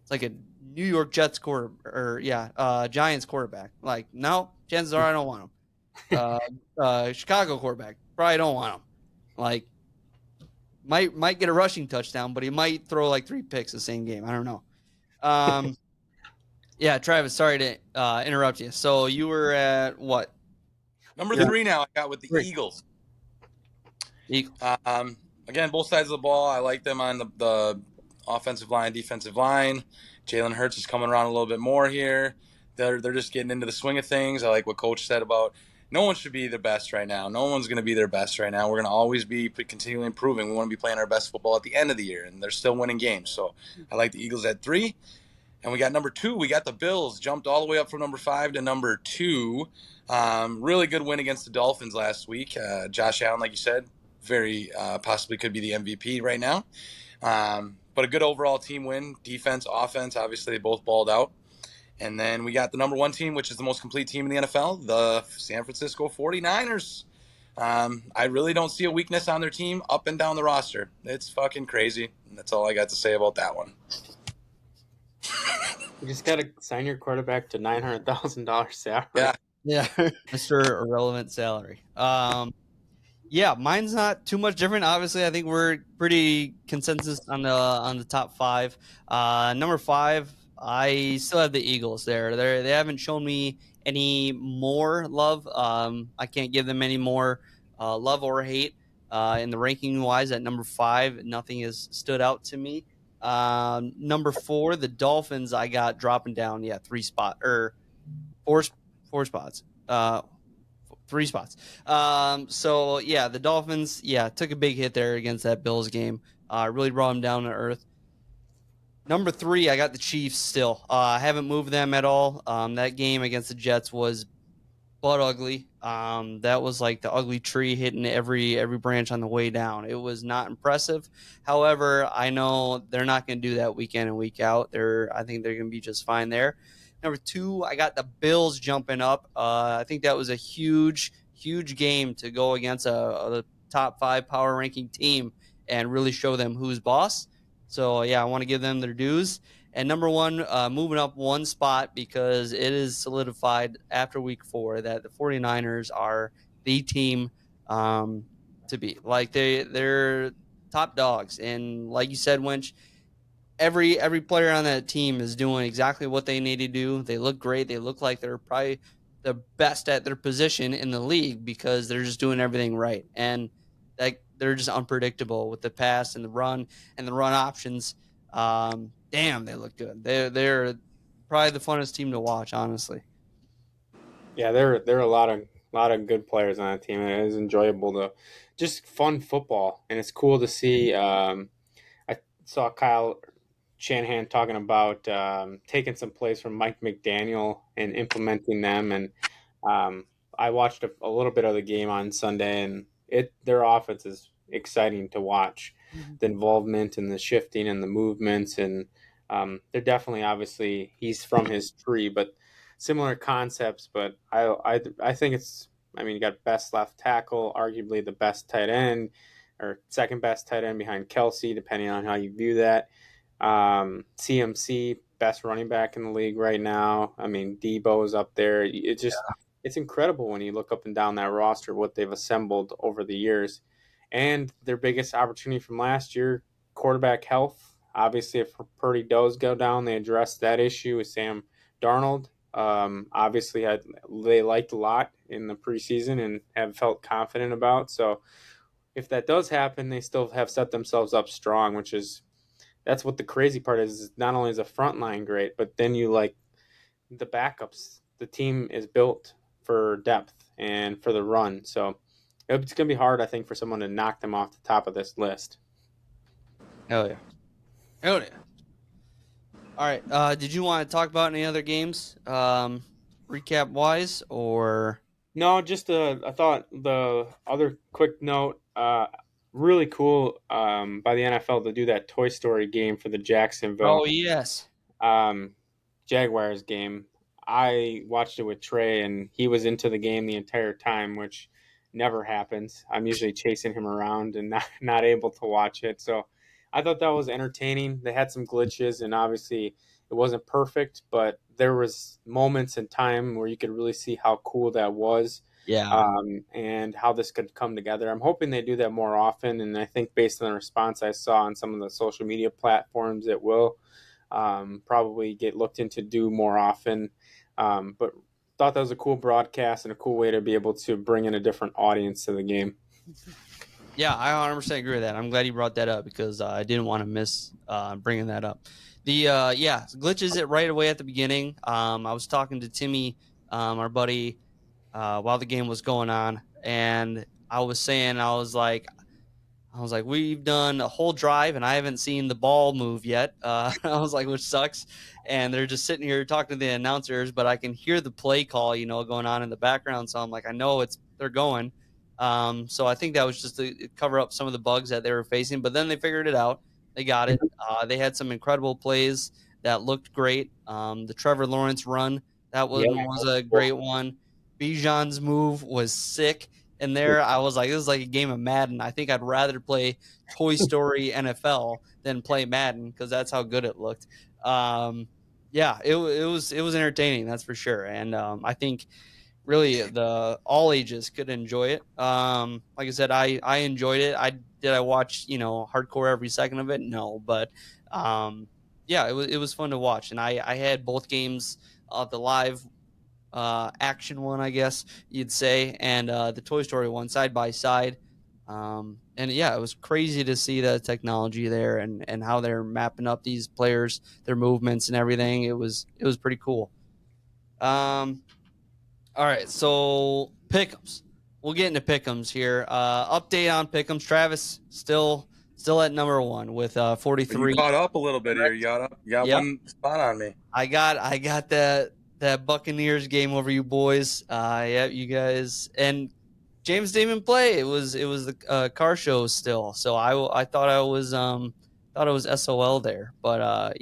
It's like a New York Jets Giants quarterback. Like, no, chances are I don't want him. Chicago quarterback, probably don't want him. Like, might get a rushing touchdown, but he might throw like 3 picks the same game. I don't know. Yeah, Travis, sorry to interrupt you. So you were at what? Number 3 now I got with the 3. Eagles. Eagles. Again, both sides of the ball. I like them on the offensive line, defensive line. Jalen Hurts is coming around a little bit more here. They're just getting into the swing of things. I like what Coach said about no one should be their best right now. No one's going to be their best right now. We're going to always be continually improving. We want to be playing our best football at the end of the year, and they're still winning games. So I like the Eagles at 3. And we got number 2. We got the Bills. Jumped all the way up from number 5 to number 2. Really good win against the Dolphins last week. Josh Allen, like you said, very possibly could be the MVP right now. But a good overall team win. Defense, offense, obviously they both balled out. And then we got the number 1 team, which is the most complete team in the NFL, the San Francisco 49ers. I really don't see a weakness on their team up and down the roster. It's fucking crazy. And that's all I got to say about that one. You just got to sign your quarterback to $900,000 salary. Yeah, Mr. Irrelevant salary. Yeah, mine's not too much different. Obviously, I think we're pretty consensus on the top 5. Number 5, I still have the Eagles there. They haven't shown me any more love. I can't give them any more love or hate in the ranking wise. At number 5, nothing has stood out to me. Number 4, the Dolphins, I got dropping down. Yeah, 3 spot or 4 spots. 3 spots. So yeah, the Dolphins, took a big hit there against that Bills game. Really brought them down to earth. Number 3, I got the Chiefs still. I haven't moved them at all. That game against the Jets was butt ugly. That was like the ugly tree hitting every branch on the way down. It was not impressive. However, I know they're not going to do that week in and week out. I think they're going to be just fine there. Number 2, I got the Bills jumping up. I think that was a huge game to go against a top 5 power ranking team and really show them who's boss. So, yeah, I want to give them their dues. And number 1, moving up 1 spot because it is solidified after week 4 that the 49ers are the team to beat. Like, they're top dogs. And like you said, Winch, every player on that team is doing exactly what they need to do. They look great. They look like they're probably the best at their position in the league because they're just doing everything right. And they're just unpredictable with the pass and the run options. Damn, they look good. They're probably the funnest team to watch, honestly. Yeah, there are a lot of good players on that team. And it is enjoyable to just fun football, and it's cool to see. I saw Kyle Shanahan talking about taking some plays from Mike McDaniel and implementing them. And I watched a little bit of the game on Sunday, and their offense is exciting to watch. Mm-hmm. The involvement and the shifting and the movements, and they're definitely, obviously, he's from his tree, but similar concepts. But I think it's, you got best left tackle, arguably the best tight end, or second best tight end behind Kelsey, depending on how you view that. CMC, best running back in the league right now. Debo's up there. It's it's incredible when you look up and down that roster, what they've assembled over the years. And their biggest opportunity from last year, quarterback health. Obviously, if Purdy does go down, they addressed that issue with Sam Darnold. Obviously, they liked a lot in the preseason and have felt confident about. So if that does happen, they still have set themselves up strong, which is that's what the crazy part is. Not only is the front line great, but then you like the backups. The team is built for depth and for the run. So it's going to be hard, I think, for someone to knock them off the top of this list. Hell yeah. Hell yeah. All right. Did you want to talk about any other games, recap wise, or? No, just I thought the other quick note, really cool by the NFL to do that Toy Story game for the Jacksonville Oh yes. Jaguars game. I watched it with Trey, and he was into the game the entire time, which never happens. I'm usually chasing him around and not able to watch it. So I thought that was entertaining. They had some glitches, and obviously it wasn't perfect, but there was moments in time where you could really see how cool that was. Yeah. And how this could come together. I'm hoping they do that more often, and I think based on the response I saw on some of the social media platforms, it will probably get looked into do more often. But thought that was a cool broadcast and a cool way to be able to bring in a different audience to the game. Yeah, I 100% agree with that. I'm glad you brought that up because I didn't want to miss bringing that up. The glitches it right away at the beginning. I was talking to Timmy, our buddy, while the game was going on, and I was like, we've done a whole drive and I haven't seen the ball move yet. I was like, which sucks. And they're just sitting here talking to the announcers, but I can hear the play call, going on in the background. So I'm like, I know they're going. So I think that was just to cover up some of the bugs that they were facing, but then they figured it out. They got it. They had some incredible plays that looked great. The Trevor Lawrence run, that was a great one. Bijan's move was sick. And there I was like, this is like a game of Madden. I think I'd rather play Toy Story NFL than play Madden because that's how good it looked. It was entertaining, that's for sure. And I think really the all ages could enjoy it. Like I said, I enjoyed it. I watch hardcore every second of it? No, but it was fun to watch. And I had both games, the live action one, I guess you'd say, and the Toy Story one side by side. And yeah, it was crazy to see the technology there and how they're mapping up these players, their movements and everything. It was pretty cool. All right, so pick'ems. We'll get into pick'ems here. Update on pick'ems. Travis still at number one with 43. You caught up a little bit here. You got one spot on me. I got that Buccaneers game over you boys. You guys, and James didn't even play. It was the car show still. So I thought it was SOL there, but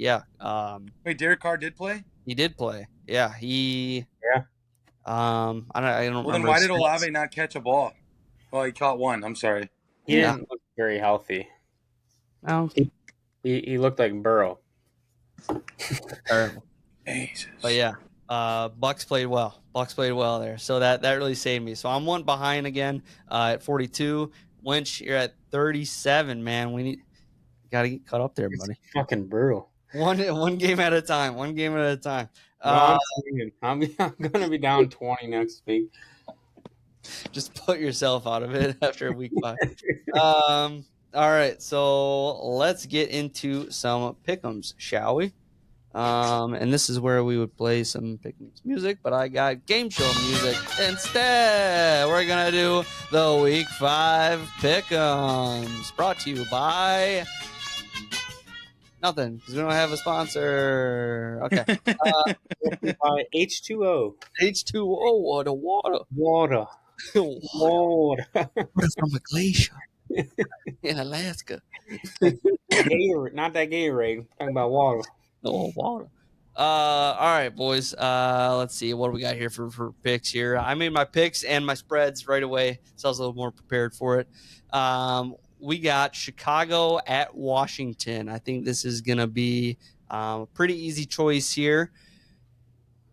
Wait, Derek Carr did play? he did play. Yeah, I don't Well, remember. then why did Olave not catch a ball? Well, he caught one. I'm sorry. He didn't look very healthy. No, he looked like Burrow. terrible. Jesus. But yeah, Bucks played well. There, so that really saved me. So I'm one behind again at 42. Winch, you're at 37. Man, we gotta get caught up there, buddy. It's fucking brutal. One game at a time. No, I'm gonna be down 20 next week. Just put yourself out of it after week 5. All right, so let's get into some pick'ems, shall we? And this is where we would play some pick'ems music, but I got game show music instead. We're gonna do the week 5 pick'ems, brought to you by nothing, because we don't have a sponsor. Okay. By H2O. H2O, water. Water. Water from a glacier in Alaska. Gatorade, not that Gatorade. I'm talking about water. Oh, water. All right, boys. Let's see. What do we got here for picks here? I made my picks and my spreads right away, so I was a little more prepared for it. We got Chicago at Washington. I think this is going to be a pretty easy choice here.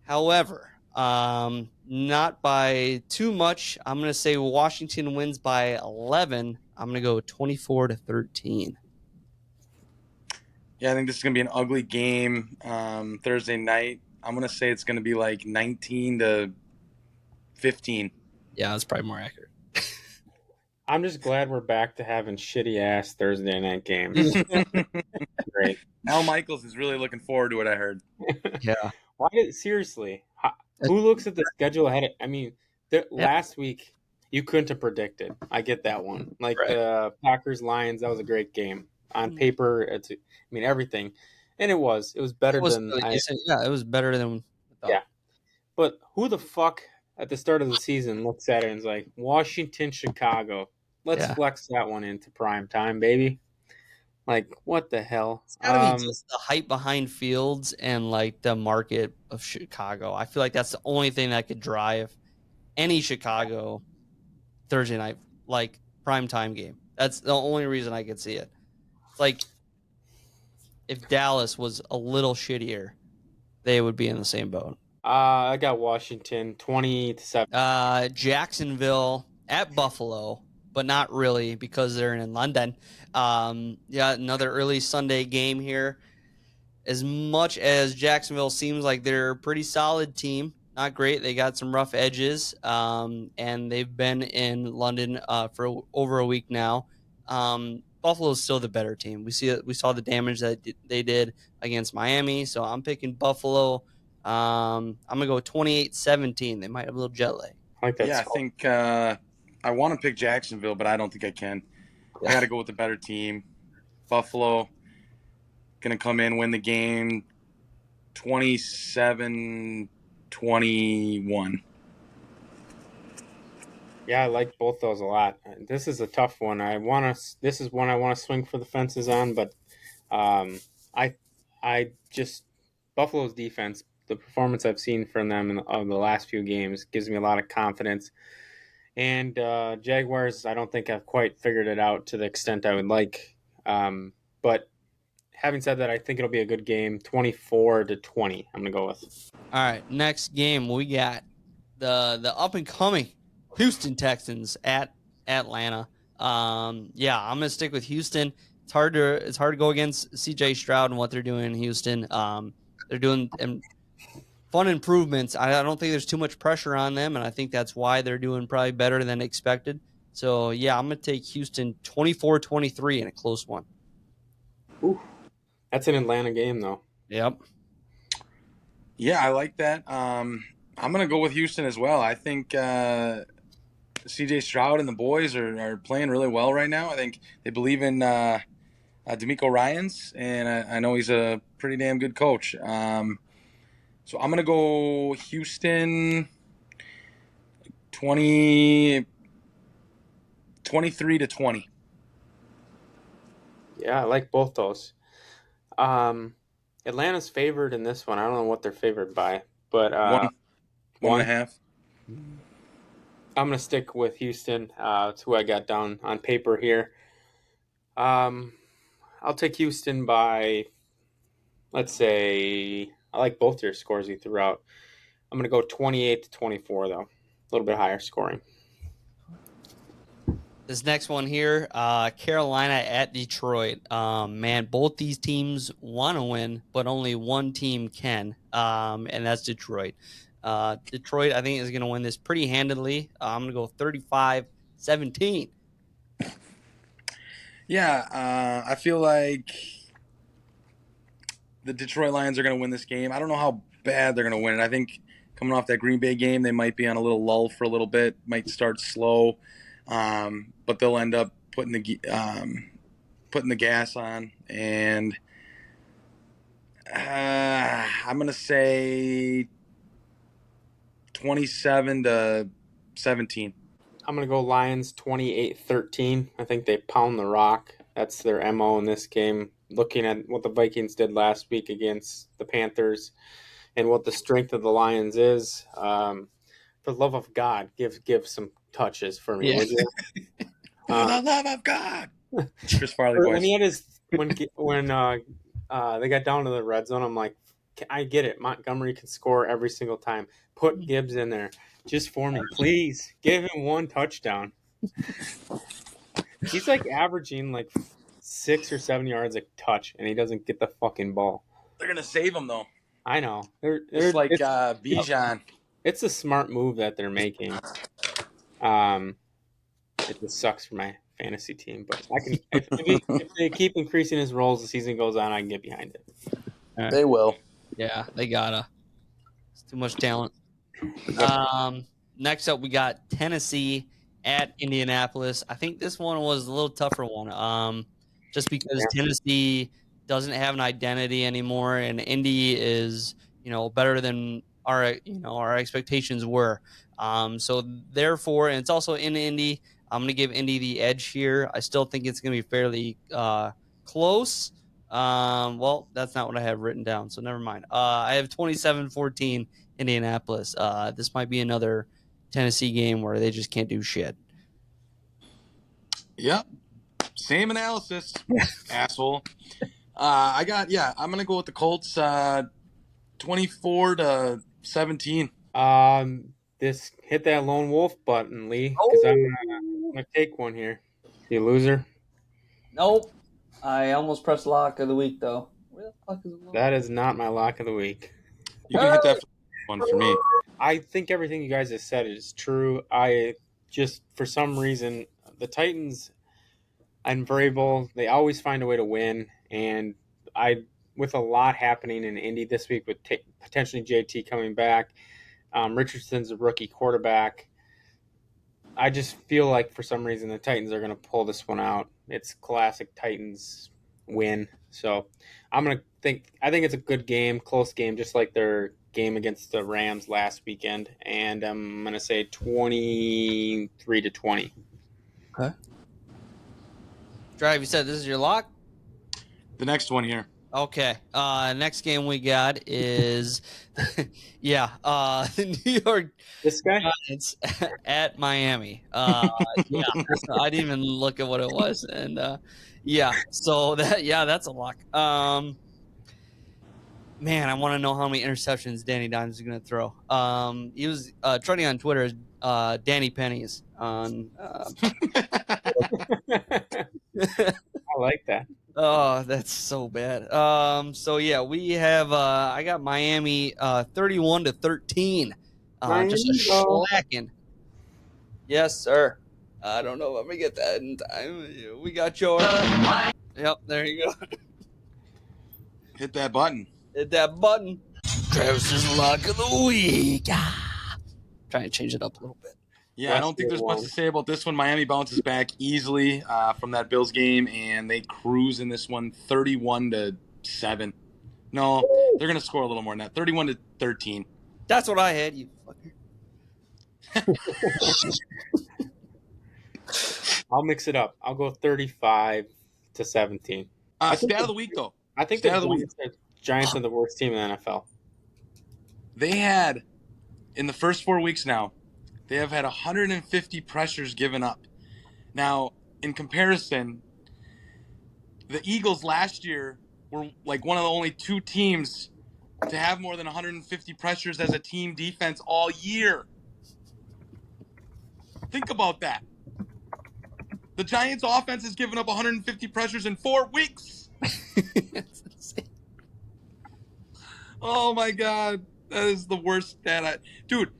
However, Not by too much. I'm going to say Washington wins by 11. I'm going to go 24-13. Yeah, I think this is going to be an ugly game Thursday night. I'm going to say it's going to be like 19-15. Yeah, that's probably more accurate. I'm just glad we're back to having shitty ass Thursday night games. Great. Al Michaels is really looking forward to it, I heard. Yeah. Seriously, who looks at the schedule ahead? I mean, last week you couldn't have predicted. I get that one. Like Right. the Packers Lions, that was a great game on paper. I mean, everything, and it was better It was than really decent. Yeah, it was better than I thought. Yeah. But who the fuck at the start of the season looks at it and is like, Washington, Chicago, let's flex that one into prime time, baby. Like, what the hell? It's gotta be just the hype behind Fields and like the market of Chicago. I feel like that's the only thing that could drive any Chicago Thursday night like primetime game. That's the only reason I could see it. It's like if Dallas was a little shittier, they would be in the same boat. I got Washington 20-7. Jacksonville at Buffalo, but not really because they're in London. Another early Sunday game here. As much as Jacksonville seems like they're a pretty solid team, not great. They got some rough edges, and they've been in London for over a week now. Buffalo's still the better team. We saw the damage that they did against Miami, so I'm picking Buffalo. I'm gonna go 28-17. They might have a little jet lag. I like that. Yeah, I think I want to pick Jacksonville, but I don't think I can. I got to go with the better team. Buffalo going to come in, win the game 27-21. Yeah, I like both those a lot. This is a tough one. This is one I want to swing for the fences on, but I just Buffalo's defense, the performance I've seen from them of the last few games gives me a lot of confidence. And Jaguars, I don't think I've quite figured it out to the extent I would like. But having said that, I think it'll be a good game, 24-20. I'm gonna go with. All right, next game we got the up and coming Houston Texans at Atlanta. I'm gonna stick with Houston. It's hard to go against CJ Stroud and what they're doing in Houston. They're doing fun improvements. I don't think there's too much pressure on them, and I think that's why they're doing probably better than expected. So yeah, I'm gonna take Houston 24-23 in a close one. Ooh, that's an Atlanta game though. Yep. Yeah, I like that. I'm gonna go with Houston as well. I think CJ Stroud and the boys are playing really well right now. I think they believe in D'Amico Ryans, and I know he's a pretty damn good coach. So I'm going to go Houston 23-20. Yeah, I like both those. Atlanta's favored in this one. I don't know what they're favored by, but one and a half. I'm going to stick with Houston. It's who I got down on paper here. I'll take Houston by, let's say, I like both your scores you threw out. I'm going to go 28-24, though. A little bit higher scoring. This next one here, Carolina at Detroit. Man, both these teams want to win, but only one team can, and that's Detroit. Detroit, I think, is going to win this pretty handedly. I'm going to go 35-17. Yeah, I feel like the Detroit Lions are going to win this game. I don't know how bad they're going to win it. I think coming off that Green Bay game, they might be on a little lull for a little bit, might start slow, but they'll end up putting the gas on. And I'm going to say 27-17. I'm going to go Lions 28-13. I think they pound the rock. That's their MO in this game. Looking at what the Vikings did last week against the Panthers and what the strength of the Lions is, for the love of God, give some touches for me, would you? For the love of God. Chris Farley voice. When he had his when they got down to the red zone, I'm like, I get it. Montgomery can score every single time. Put Gibbs in there just for me, please. Give him 1 touchdown. He's like averaging like 6 or 7 yards a touch, and he doesn't get the fucking ball. They're gonna save him though. I know. It's like Bijan. It's a smart move that they're making. It just sucks for my fantasy team, but I can if they keep increasing his roles as the season goes on, I can get behind it. They will. Yeah, they gotta. It's too much talent. Next up, we got Tennessee at Indianapolis. I think this one was a little tougher one. Just because Tennessee doesn't have an identity anymore, and Indy is, better than our expectations were. So therefore, and it's also in Indy. I'm going to give Indy the edge here. I still think it's going to be fairly close. Well, that's not what I have written down, so never mind. I have 27-14 Indianapolis. This might be another Tennessee game where they just can't do shit. Yep. Same analysis, asshole. I'm going to go with the Colts 24-17. This hit that lone wolf button, Lee, because I'm gonna take one here. You loser. Nope. I almost pressed lock of the week though. Where the fuck is it? That is not my lock of the week. You can hit that one for me. I think everything you guys have said is true. I just, for some reason, the Titans and Vrabel, they always find a way to win. And with a lot happening in Indy this week with potentially JT coming back, Richardson's a rookie quarterback. I just feel like for some reason the Titans are going to pull this one out. It's classic Titans win. So I think it's a good game, close game, just like their game against the Rams last weekend. And I'm going to say 23-20. Okay. Drive, you said this is your lock? The next one here. Okay. Next game we got is, the New York Giants at Miami. I didn't even look at what it was, and so that's a lock. Man, I want to know how many interceptions Danny Dimes is going to throw. He was trending on Twitter as Danny Pennies on. I like that. Oh, that's so bad. We have I got Miami 31-13. Just a slacking. Yes, sir. I don't know if I'm gonna get that in time. We got your Yep, there you go. Hit that button. Hit that button. Travis's lock of the week. Trying to change it up a little bit. Yeah, I don't think there's much to say about this one. Miami bounces back easily from that Bills game, and they cruise in this one 31-7. No, they're going to score a little more than that. 31-13. That's what I had, you fucker. I'll mix it up. I'll go 35-17. Stat of the week, though. I think the Giants are the worst team in the NFL. They had, in the first 4 weeks now, they have had 150 pressures given up. Now, in comparison, the Eagles last year were like one of the only 2 teams to have more than 150 pressures as a team defense all year. Think about that. The Giants' offense has given up 150 pressures in 4 weeks. That's insane. Oh, my God. That is the worst stat. Dude,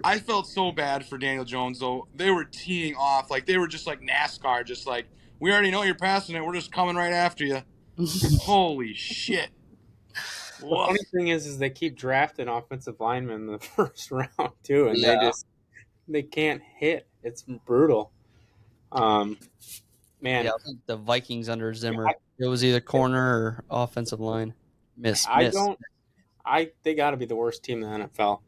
I felt so bad for Daniel Jones, though. They were teeing off. Like, they were just like NASCAR, just like, we already know you're passing it. We're just coming right after you. Holy shit. The funny thing is they keep drafting offensive linemen in the first round, too, and they can't hit. It's brutal. Man. Yeah, I think the Vikings under Zimmer. It was either corner or offensive line. Miss. They got to be the worst team in the NFL.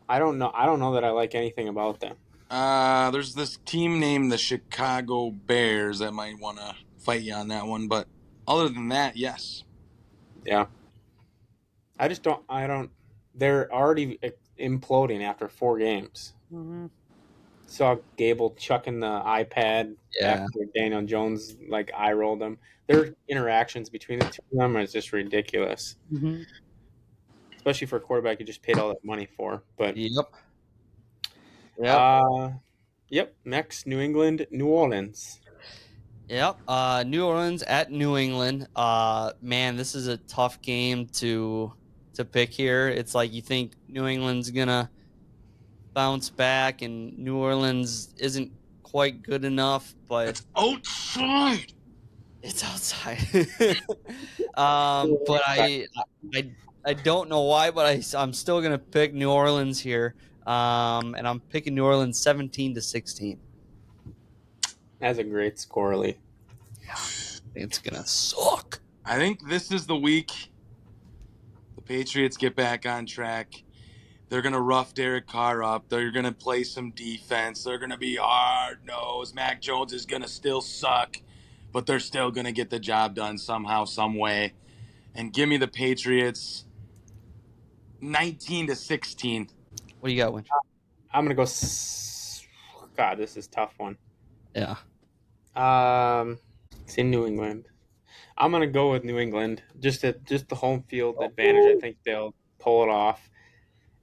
I don't know that I like anything about them. There's this team named the Chicago Bears that might want to fight you on that one, but other than that, yes. Yeah. They're already imploding after 4 games. Mm-hmm. saw Gable chucking the iPad Yeah. after Daniel Jones eye rolled him. Their interactions between the two of them is just ridiculous, especially for a quarterback you just paid all that money for. But Yep. Yep. Yep. Next, New England, New Orleans. Yep. New Orleans at New England. Man, this is a tough game to pick here. It's like you think New England's gonna bounce back, and New Orleans isn't quite good enough, but It's outside. it's outside. But I don't know why, but I'm still gonna pick New Orleans here. And I'm picking New Orleans 17-16. That's a great score, Lee. It's gonna suck. I think this is the week the Patriots get back on track. They're going to rough Derek Carr up. They're going to play some defense. They're going to be hard-nosed. Mac Jones is going to still suck, but they're still going to get the job done somehow, some way. And give me the Patriots 19-16. What do you got, Winch? I'm going to go. God, this is a tough one. Yeah. It's in New England. I'm going to go with New England. Just the home field advantage. I think they'll pull it off.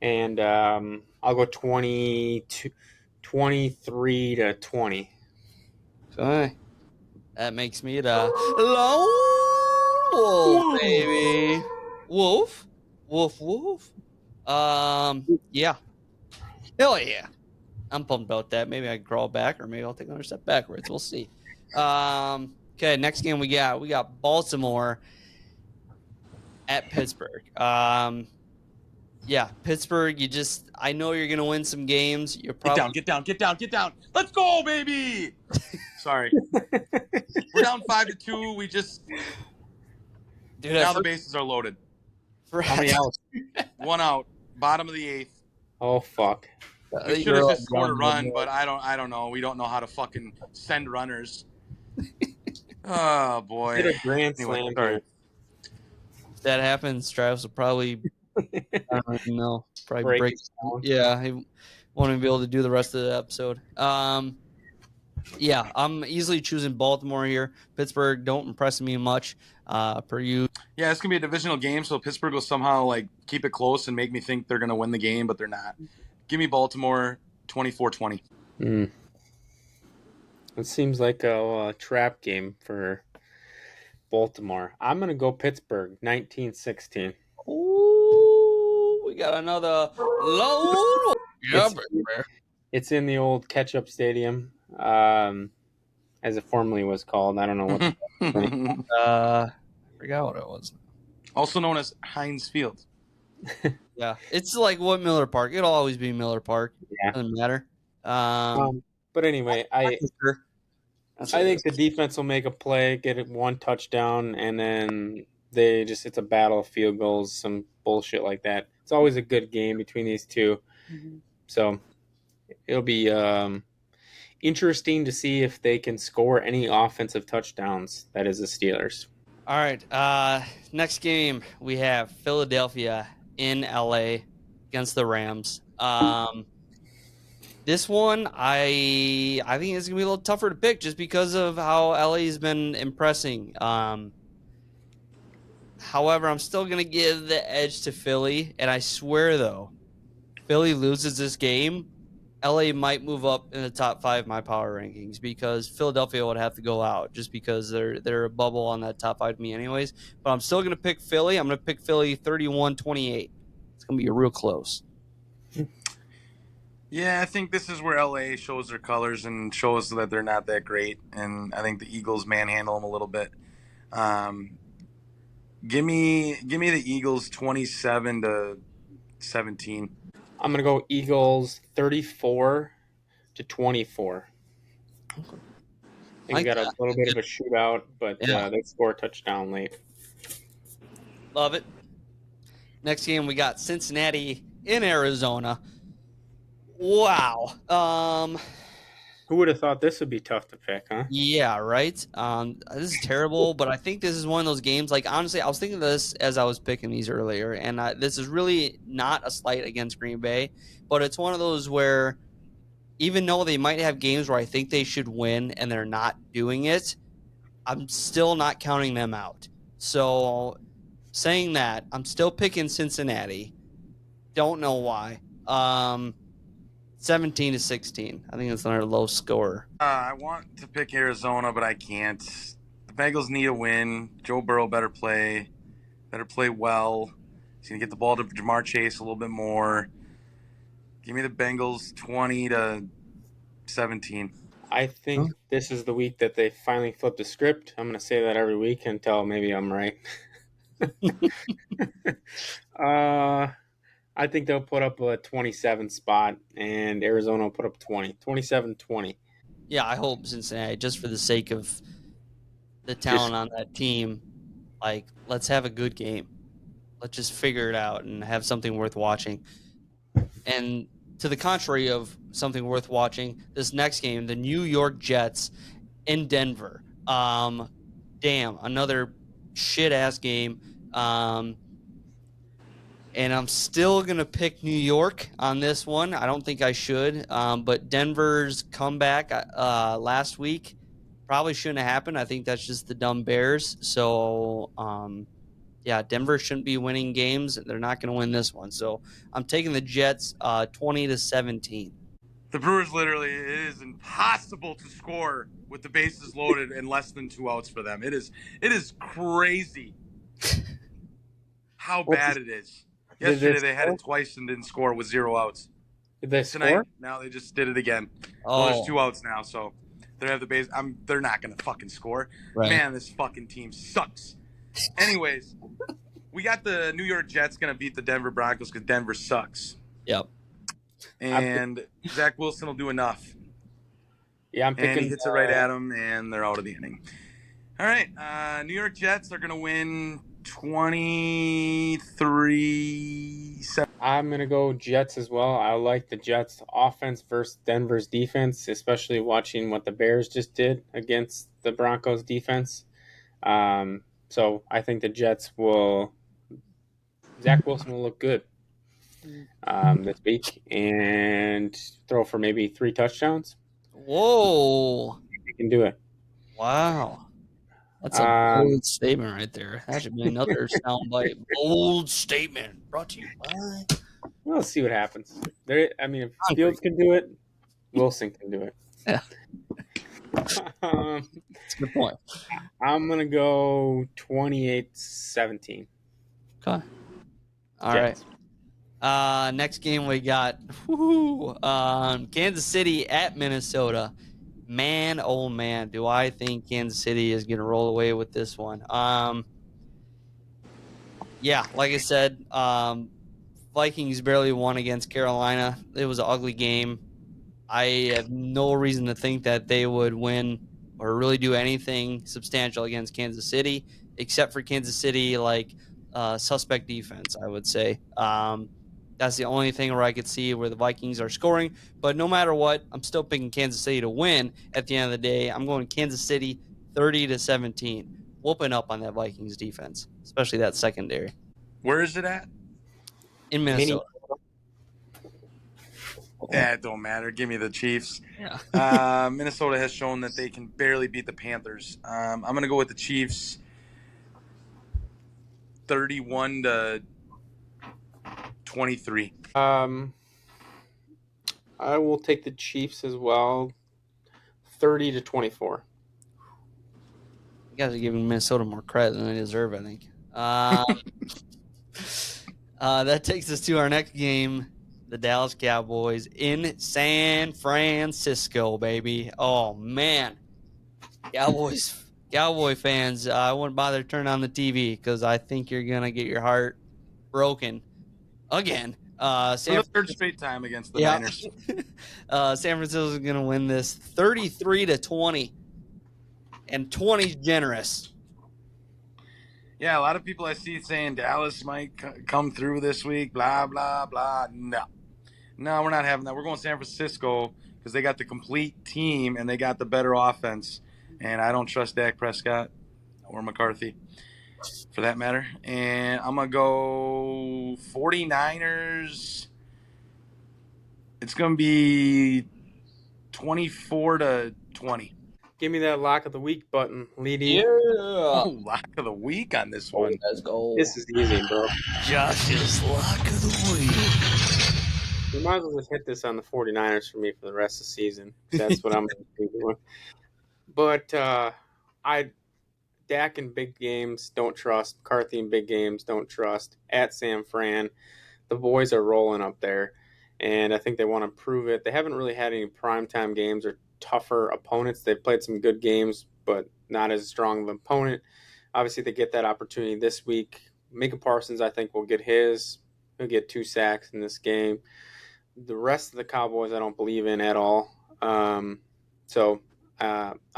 And I'll go 23-20. Okay. That makes me the lone wolf, baby. Wolf. Yeah. Hell yeah. I'm pumped about that. Maybe I can crawl back, or maybe I'll take another step backwards. We'll see. Okay, next game we got Baltimore at Pittsburgh. Yeah, Pittsburgh, I know you're gonna win some games. You're probably Get down. Let's go, baby. Sorry. We're down 5-2. We just Dude, now the bases are loaded. How many outs? 1 out. Bottom of the 8th. Oh, fuck. We should have just scored a run, but I don't know. We don't know how to fucking send runners. Oh boy. Hit a grand Anyway, slam. sorry. If that happens, Travis will probably I don't even know. Probably Break break. it down. Yeah, he won't even be able to do the rest of the episode. Yeah, I'm easily choosing Baltimore here. Pittsburgh don't impress me much. Per you. Yeah, it's gonna be a divisional game, so Pittsburgh will somehow keep it close and make me think they're gonna win the game, but they're not. Give me Baltimore 24-20. It seems like a trap game for Baltimore. I'm going to go Pittsburgh 19-16. Ooh, we got another low. Yeah, It's in the old Ketchup Stadium, as it formerly was called. I don't know what. I forgot what it was. Also known as Heinz Field. Yeah, it's like what Miller Park. It'll always be Miller Park. Yeah. Doesn't matter. But anyway, I think the defense will make a play, get it one touchdown, and then it's a battle of field goals, some bullshit like that. It's always a good game between these two. Mm-hmm. So it'll be interesting to see if they can score any offensive touchdowns. That is the Steelers. All right. Next game we have Philadelphia in LA against the Rams. This one, I think it's gonna be a little tougher to pick just because of how LA's been impressing. However, I'm still gonna give the edge to Philly, and I swear though, Philly loses this game, LA might move up in the top 5 of my power rankings because Philadelphia would have to go out just because they're a bubble on that top 5 to me anyways. But I'm still gonna pick Philly. I'm gonna pick Philly 31-28. It's gonna be real close. Yeah, I think this is where LA shows their colors and shows that they're not that great. And I think the Eagles manhandle them a little bit. Give me the Eagles 27-17. I'm gonna go Eagles 34-24. I think we got a little bit of a shootout, but they score a touchdown late. Love it. Next game we got Cincinnati in Arizona. Wow. Who would have thought this would be tough to pick, huh? Yeah, right. This is terrible, but I think this is one of those games. Honestly, I was thinking of this as I was picking these earlier, and this is really not a slight against Green Bay, but it's one of those where, even though they might have games where I think they should win and they're not doing it, I'm still not counting them out. So saying that, I'm still picking Cincinnati. Don't know why. 17-16. I think it's another low score. I want to pick Arizona, but I can't. The Bengals need a win. Joe Burrow better play well. He's gonna get the ball to Jamar Chase a little bit more. Give me the Bengals 20-17. I think this is the week that they finally flip the script. I'm going to say that every week until maybe I'm right. I think they'll put up a 27 spot, and Arizona will put up 20. 27-20. Yeah, I hope Cincinnati, just for the sake of the talent on that team, like, let's have a good game. Let's just figure it out and have something worth watching. And to the contrary of something worth watching, this next game, the New York Jets in Denver. Damn, another shit-ass game. And I'm still going to pick New York on this one. I don't think I should. But Denver's comeback last week probably shouldn't have happened. I think that's just the dumb Bears. So, yeah, Denver shouldn't be winning games. They're not going to win this one. So I'm taking the Jets 20-17. The Brewers literally, it is impossible to score with the bases loaded and less than 2 outs for them. It is crazy how bad it is. Yesterday they had it twice and didn't score with 0 outs. Did they Tonight, score? now they just did it again. Oh, Well, there's 2 outs now, so they have the base. They're not gonna fucking score. right. Man, this fucking team sucks. Anyways, we got the New York Jets gonna beat the Denver Broncos because Denver sucks. Yep. And Zach Wilson will do enough. Yeah, I'm And picking. he hits it right at them, and they're out of the inning. All right, New York Jets are gonna win 23-7. I'm going to go Jets as well. I like the Jets offense versus Denver's defense, especially watching what the Bears just did against the Broncos defense. So I think the Jets will – Zach Wilson will look good this week and throw for maybe 3 touchdowns. Whoa. He can do it. Wow. That's a bold statement right there. That should be another soundbite. Bold statement brought to you by. We'll see what happens. If Fields can do it, Wilson can do it. Yeah. That's a good point. I'm going to go 28-17. Okay. All right. Next game we got Kansas City at Minnesota. Man, oh man, do I think Kansas City is going to roll away with this one. Yeah, like I said, Vikings barely won against Carolina. It was an ugly game. I have no reason to think that they would win or really do anything substantial against Kansas City, except for Kansas City, suspect defense, I would say. That's the only thing where I could see where the Vikings are scoring. But no matter what, I'm still picking Kansas City to win at the end of the day. I'm going Kansas City 30-17. Whooping up on that Vikings defense, especially that secondary. Where is it at? In Minnesota. Yeah, it don't matter. Give me the Chiefs. Yeah. Minnesota has shown that they can barely beat the Panthers. I'm going to go with the Chiefs 31-23. I will take the Chiefs as well, 30-24. You guys are giving Minnesota more credit than they deserve, I think. That takes us to our next game, the Dallas Cowboys in San Francisco, baby. Oh, man. Cowboy fans, I wouldn't bother turning on the TV because I think you're going to get your heart broken again. For the third straight time against the Niners. San Francisco is going to win this 33-20, and 20's generous. Yeah, a lot of people I see saying Dallas might come through this week, blah, blah, blah. No, we're not having that. We're going San Francisco because they got the complete team and they got the better offense. And I don't trust Dak Prescott or McCarthy for that matter. And I'm going to go 49ers. It's going to be 24-20. Give me that lock of the week button, Leedy. Oh, lock of the week on this one. Let's go. This is easy, bro. Josh's lock of the week. You might as well just hit this on the 49ers for me for the rest of the season. That's what I'm going to be doing. But Dak in big games, don't trust. McCarthy in big games, don't trust. At San Fran, the boys are rolling up there, and I think they want to prove it. They haven't really had any primetime games or tougher opponents. They've played some good games, but not as strong of an opponent. Obviously, they get that opportunity this week. Micah Parsons, I think, will get his. He'll get 2 sacks in this game. The rest of the Cowboys, I don't believe in at all. I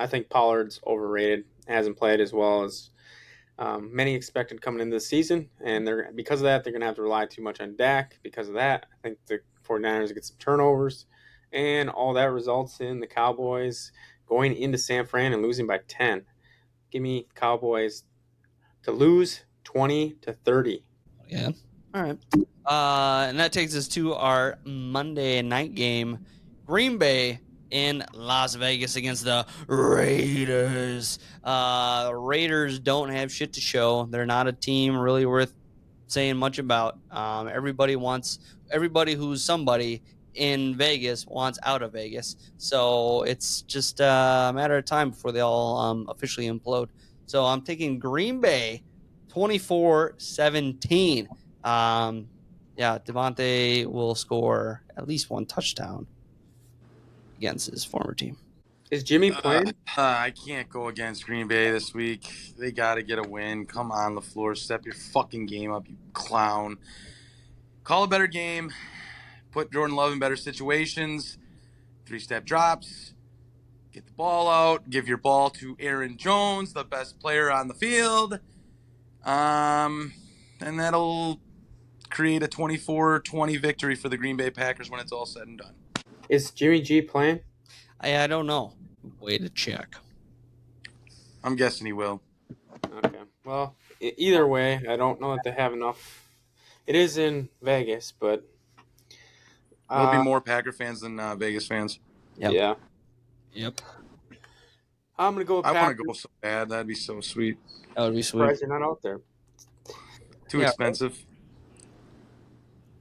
think Pollard's overrated. Hasn't played as well as many expected coming into the season, and because of that, they're going to have to rely too much on Dak. Because of that, I think the 49ers get some turnovers, and all that results in the Cowboys going into San Fran and losing by 10. Give me Cowboys to lose 20-30. Yeah. All right. And that takes us to our Monday night game. Green Bay in Las Vegas against the Raiders. Raiders don't have shit to show. They're not a team really worth saying much about. Everybody who's somebody in Vegas wants out of Vegas. So it's just a matter of time before they all officially implode. So I'm taking Green Bay 24-17. Devontae will score at least 1 touchdown against his former team. Is Jimmy playing? I can't go against Green Bay this week. They got to get a win. Come on, LaFleur. Step your fucking game up, you clown. Call a better game. Put Jordan Love in better situations. 3-step drops. Get the ball out. Give your ball to Aaron Jones, the best player on the field. And that'll create a 24-20 victory for the Green Bay Packers when it's all said and done. Is Jimmy G playing? I don't know. Way to check. I'm guessing he will. Okay. Well, either way, I don't know that they have enough. It is in Vegas, but There'll be more Packer fans than Vegas fans. Yep. Yeah. Yep. I'm gonna go with I Packers. want to go so bad. That'd be so sweet. That would be sweet. Surprised you're not out there. Too expensive.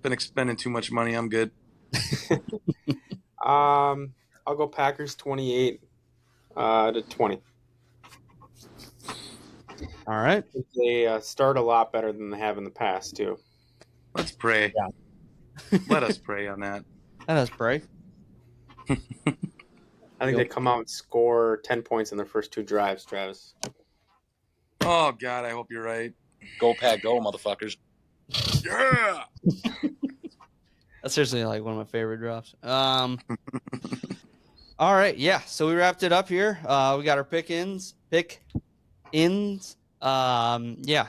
Been spending too much money. I'm good. I'll go Packers 28-20. All right. They start a lot better than they have in the past too. Let's pray. Yeah. Let us pray on that. Let us pray. I think they come out and score 10 points in their first 2 drives, Travis. Oh, God, I hope you're right. Go Pack, go, motherfuckers. Yeah! That's seriously like one of my favorite drops. All right, yeah. So we wrapped it up here. We got our pick-ins.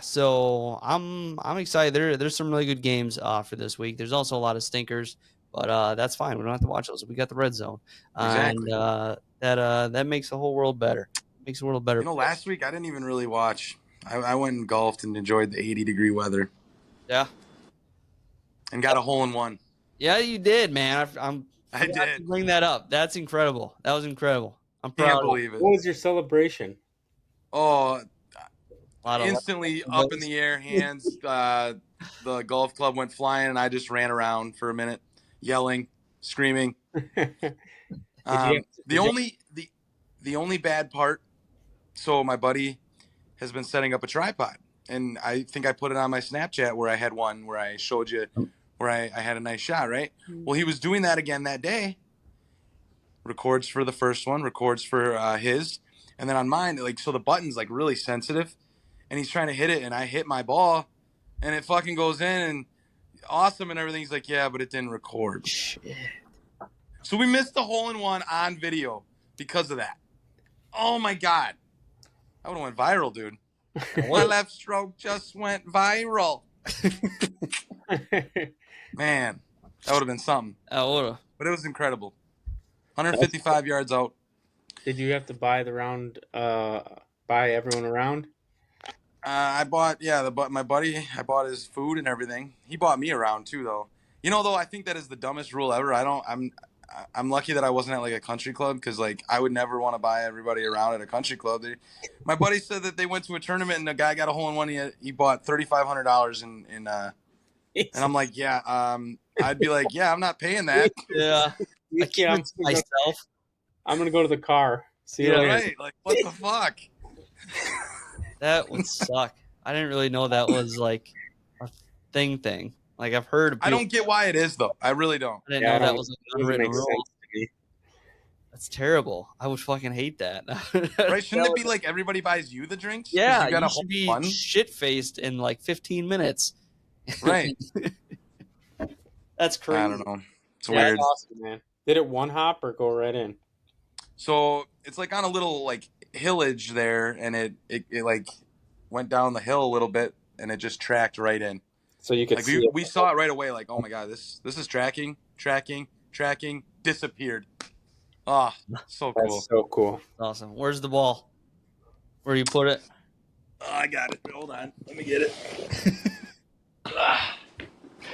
So I'm excited. There's some really good games for this week. There's also a lot of stinkers, but that's fine. We don't have to watch those. We got the red zone, Exactly. and that makes the whole world better. Makes the world better. You know, last week I didn't even really watch. I went and golfed and enjoyed the 80-degree weather. Yeah. And got a hole-in-one. Yeah, you did, man. I did did. bring that up. That's incredible. That was incredible. I'm proud. Can't believe it. What was your celebration? Oh, A lot of instantly up in the air, hands. The golf club went flying, and I just ran around for a minute, yelling, screaming. The only bad part. So my buddy has been setting up a tripod, and I think I put it on my Snapchat where I had one where I showed you where I had a nice shot, right? Well, he was doing that again that day. Records for the first one, records for his, and then on mine, so the button's really sensitive, and he's trying to hit it, and I hit my ball, and it fucking goes in, and awesome and everything. He's like, yeah, but it didn't record. Shit. So we missed the hole-in-one on video because of that. Oh my God. That would have went viral, dude. My left stroke just went viral. Man, that would have been something. But it was incredible. 155 yards out. Did you have to buy everyone around? I bought, my buddy, I bought his food and everything. He bought me around too, though. You know, though, I think that is the dumbest rule ever. I'm lucky that I wasn't at like a country club because like I would never want to buy everybody around at a country club. My buddy said that they went to a tournament and the guy got a hole in one. He bought $3,500 in and I'm like, yeah. I'd be like, yeah, I'm not paying that. Yeah. I keep Yeah, it to myself. I'm gonna go to the car. See you Yeah, later. Right? Like, what the fuck? That would suck. I didn't really know that was like a thing. Like I've heard of I people. don't get why it is though. I really don't. I didn't Yeah, know I that don't- was like it an doesn't unwritten make rule. sense to me. That's terrible. I would fucking hate that. Right? Shouldn't it be like everybody buys you the drinks? 'Cause Yeah, you got you a whole should be fun. shit faced in like 15 minutes. Right? That's crazy. I don't know. It's Yeah, weird. that's awesome, man. Did it one hop or go right in? So it's like on a little like hillage there, and it like went down the hill a little bit, and it just tracked right in. So you could Like see it. we saw it right away. Like, oh my god, this is tracking, disappeared. Ah, so cool. That's so cool. Awesome. Where's the ball? Where you put it? Oh, I got it. Hold on, let me get it.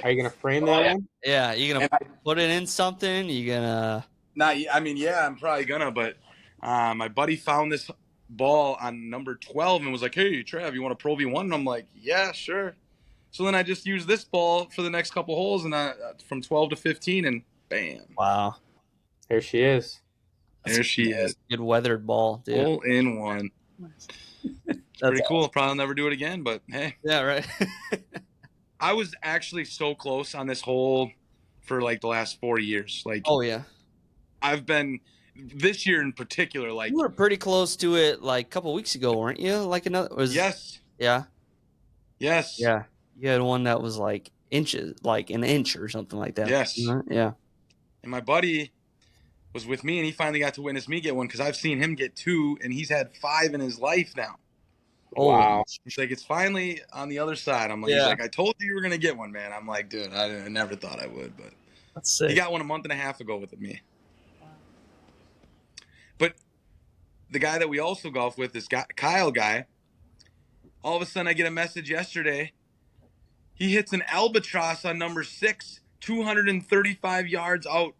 Are you gonna frame that one? Yeah, you gonna And put it in something? You gonna? I mean, yeah, I'm probably gonna, but my buddy found this ball on number 12 and was like, "Hey, Trav, you want a Pro V1?" And I'm like, "Yeah, sure." So then I just used this ball for the next couple holes, and from 12 to 15, and bam, Wow, There she is. there she is, good weathered ball, dude. hole in one. That's Pretty cool. Probably never do it again, but hey. Yeah, right. I was actually so close on this hole for like the last 4 years. Like Oh yeah, I've been this year in particular. Like you were pretty close to it like a couple weeks ago, weren't you? Like another was yes, Yeah, yes, yeah. You had one that was like inches, like an inch or something like that. Yes. Yeah. And my buddy was with me, and he finally got to witness me get one because I've seen him get 2, and he's had 5 in his life now. Wow. It's like it's finally on the other side. I'm like, Yeah. he's like, I told you were gonna get one, man. I'm like, dude, I never thought I would, but That's sick. he got one a month and a half ago with me. But the guy that we also golf with, this guy, Kyle guy, all of a sudden I get a message yesterday. He hits an albatross on number 6, 235 yards out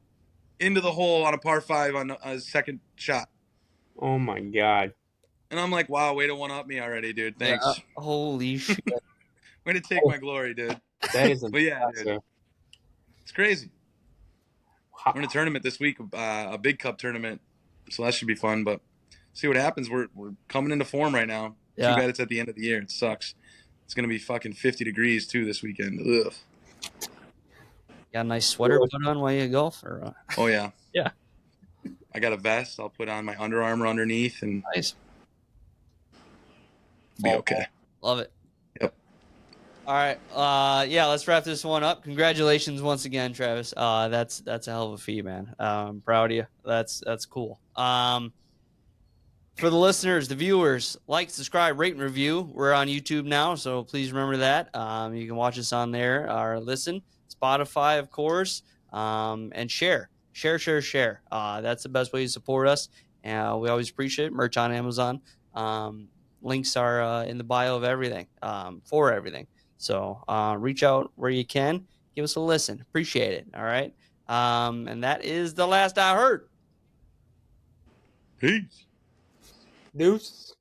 into the hole on a par 5 on a second shot. Oh my god. And I'm like, wow, way to one up me already, dude. Thanks. Yeah. Holy shit. Way to take my glory, dude. That is But yeah, dude, impressive. it's crazy. Wow. We're in a tournament this week, a big cup tournament, so that should be fun. But see what happens. We're coming into form right now. Yeah. Too bad it's at the end of the year. It sucks. It's gonna be fucking 50 degrees too this weekend. Ugh. Got a nice sweater put on while you golf, or Oh yeah. Yeah. I got a vest. I'll put on my Under Armour underneath and nice. be okay. Love it. Yep. All right. Yeah, let's wrap this one up. Congratulations once again, Travis. That's a hell of a feat, man. I'm proud of you. That's cool. For the listeners, the viewers, like, subscribe, rate, and review. We're on YouTube now, so please remember that. You can watch us on there or listen. Spotify, of course, and share. Share. That's the best way to support us. We always appreciate it. Merch on Amazon. Links are in the bio of everything, for everything. So reach out where you can. Give us a listen. Appreciate it. All right. And that is the last I heard. Peace. Deuce.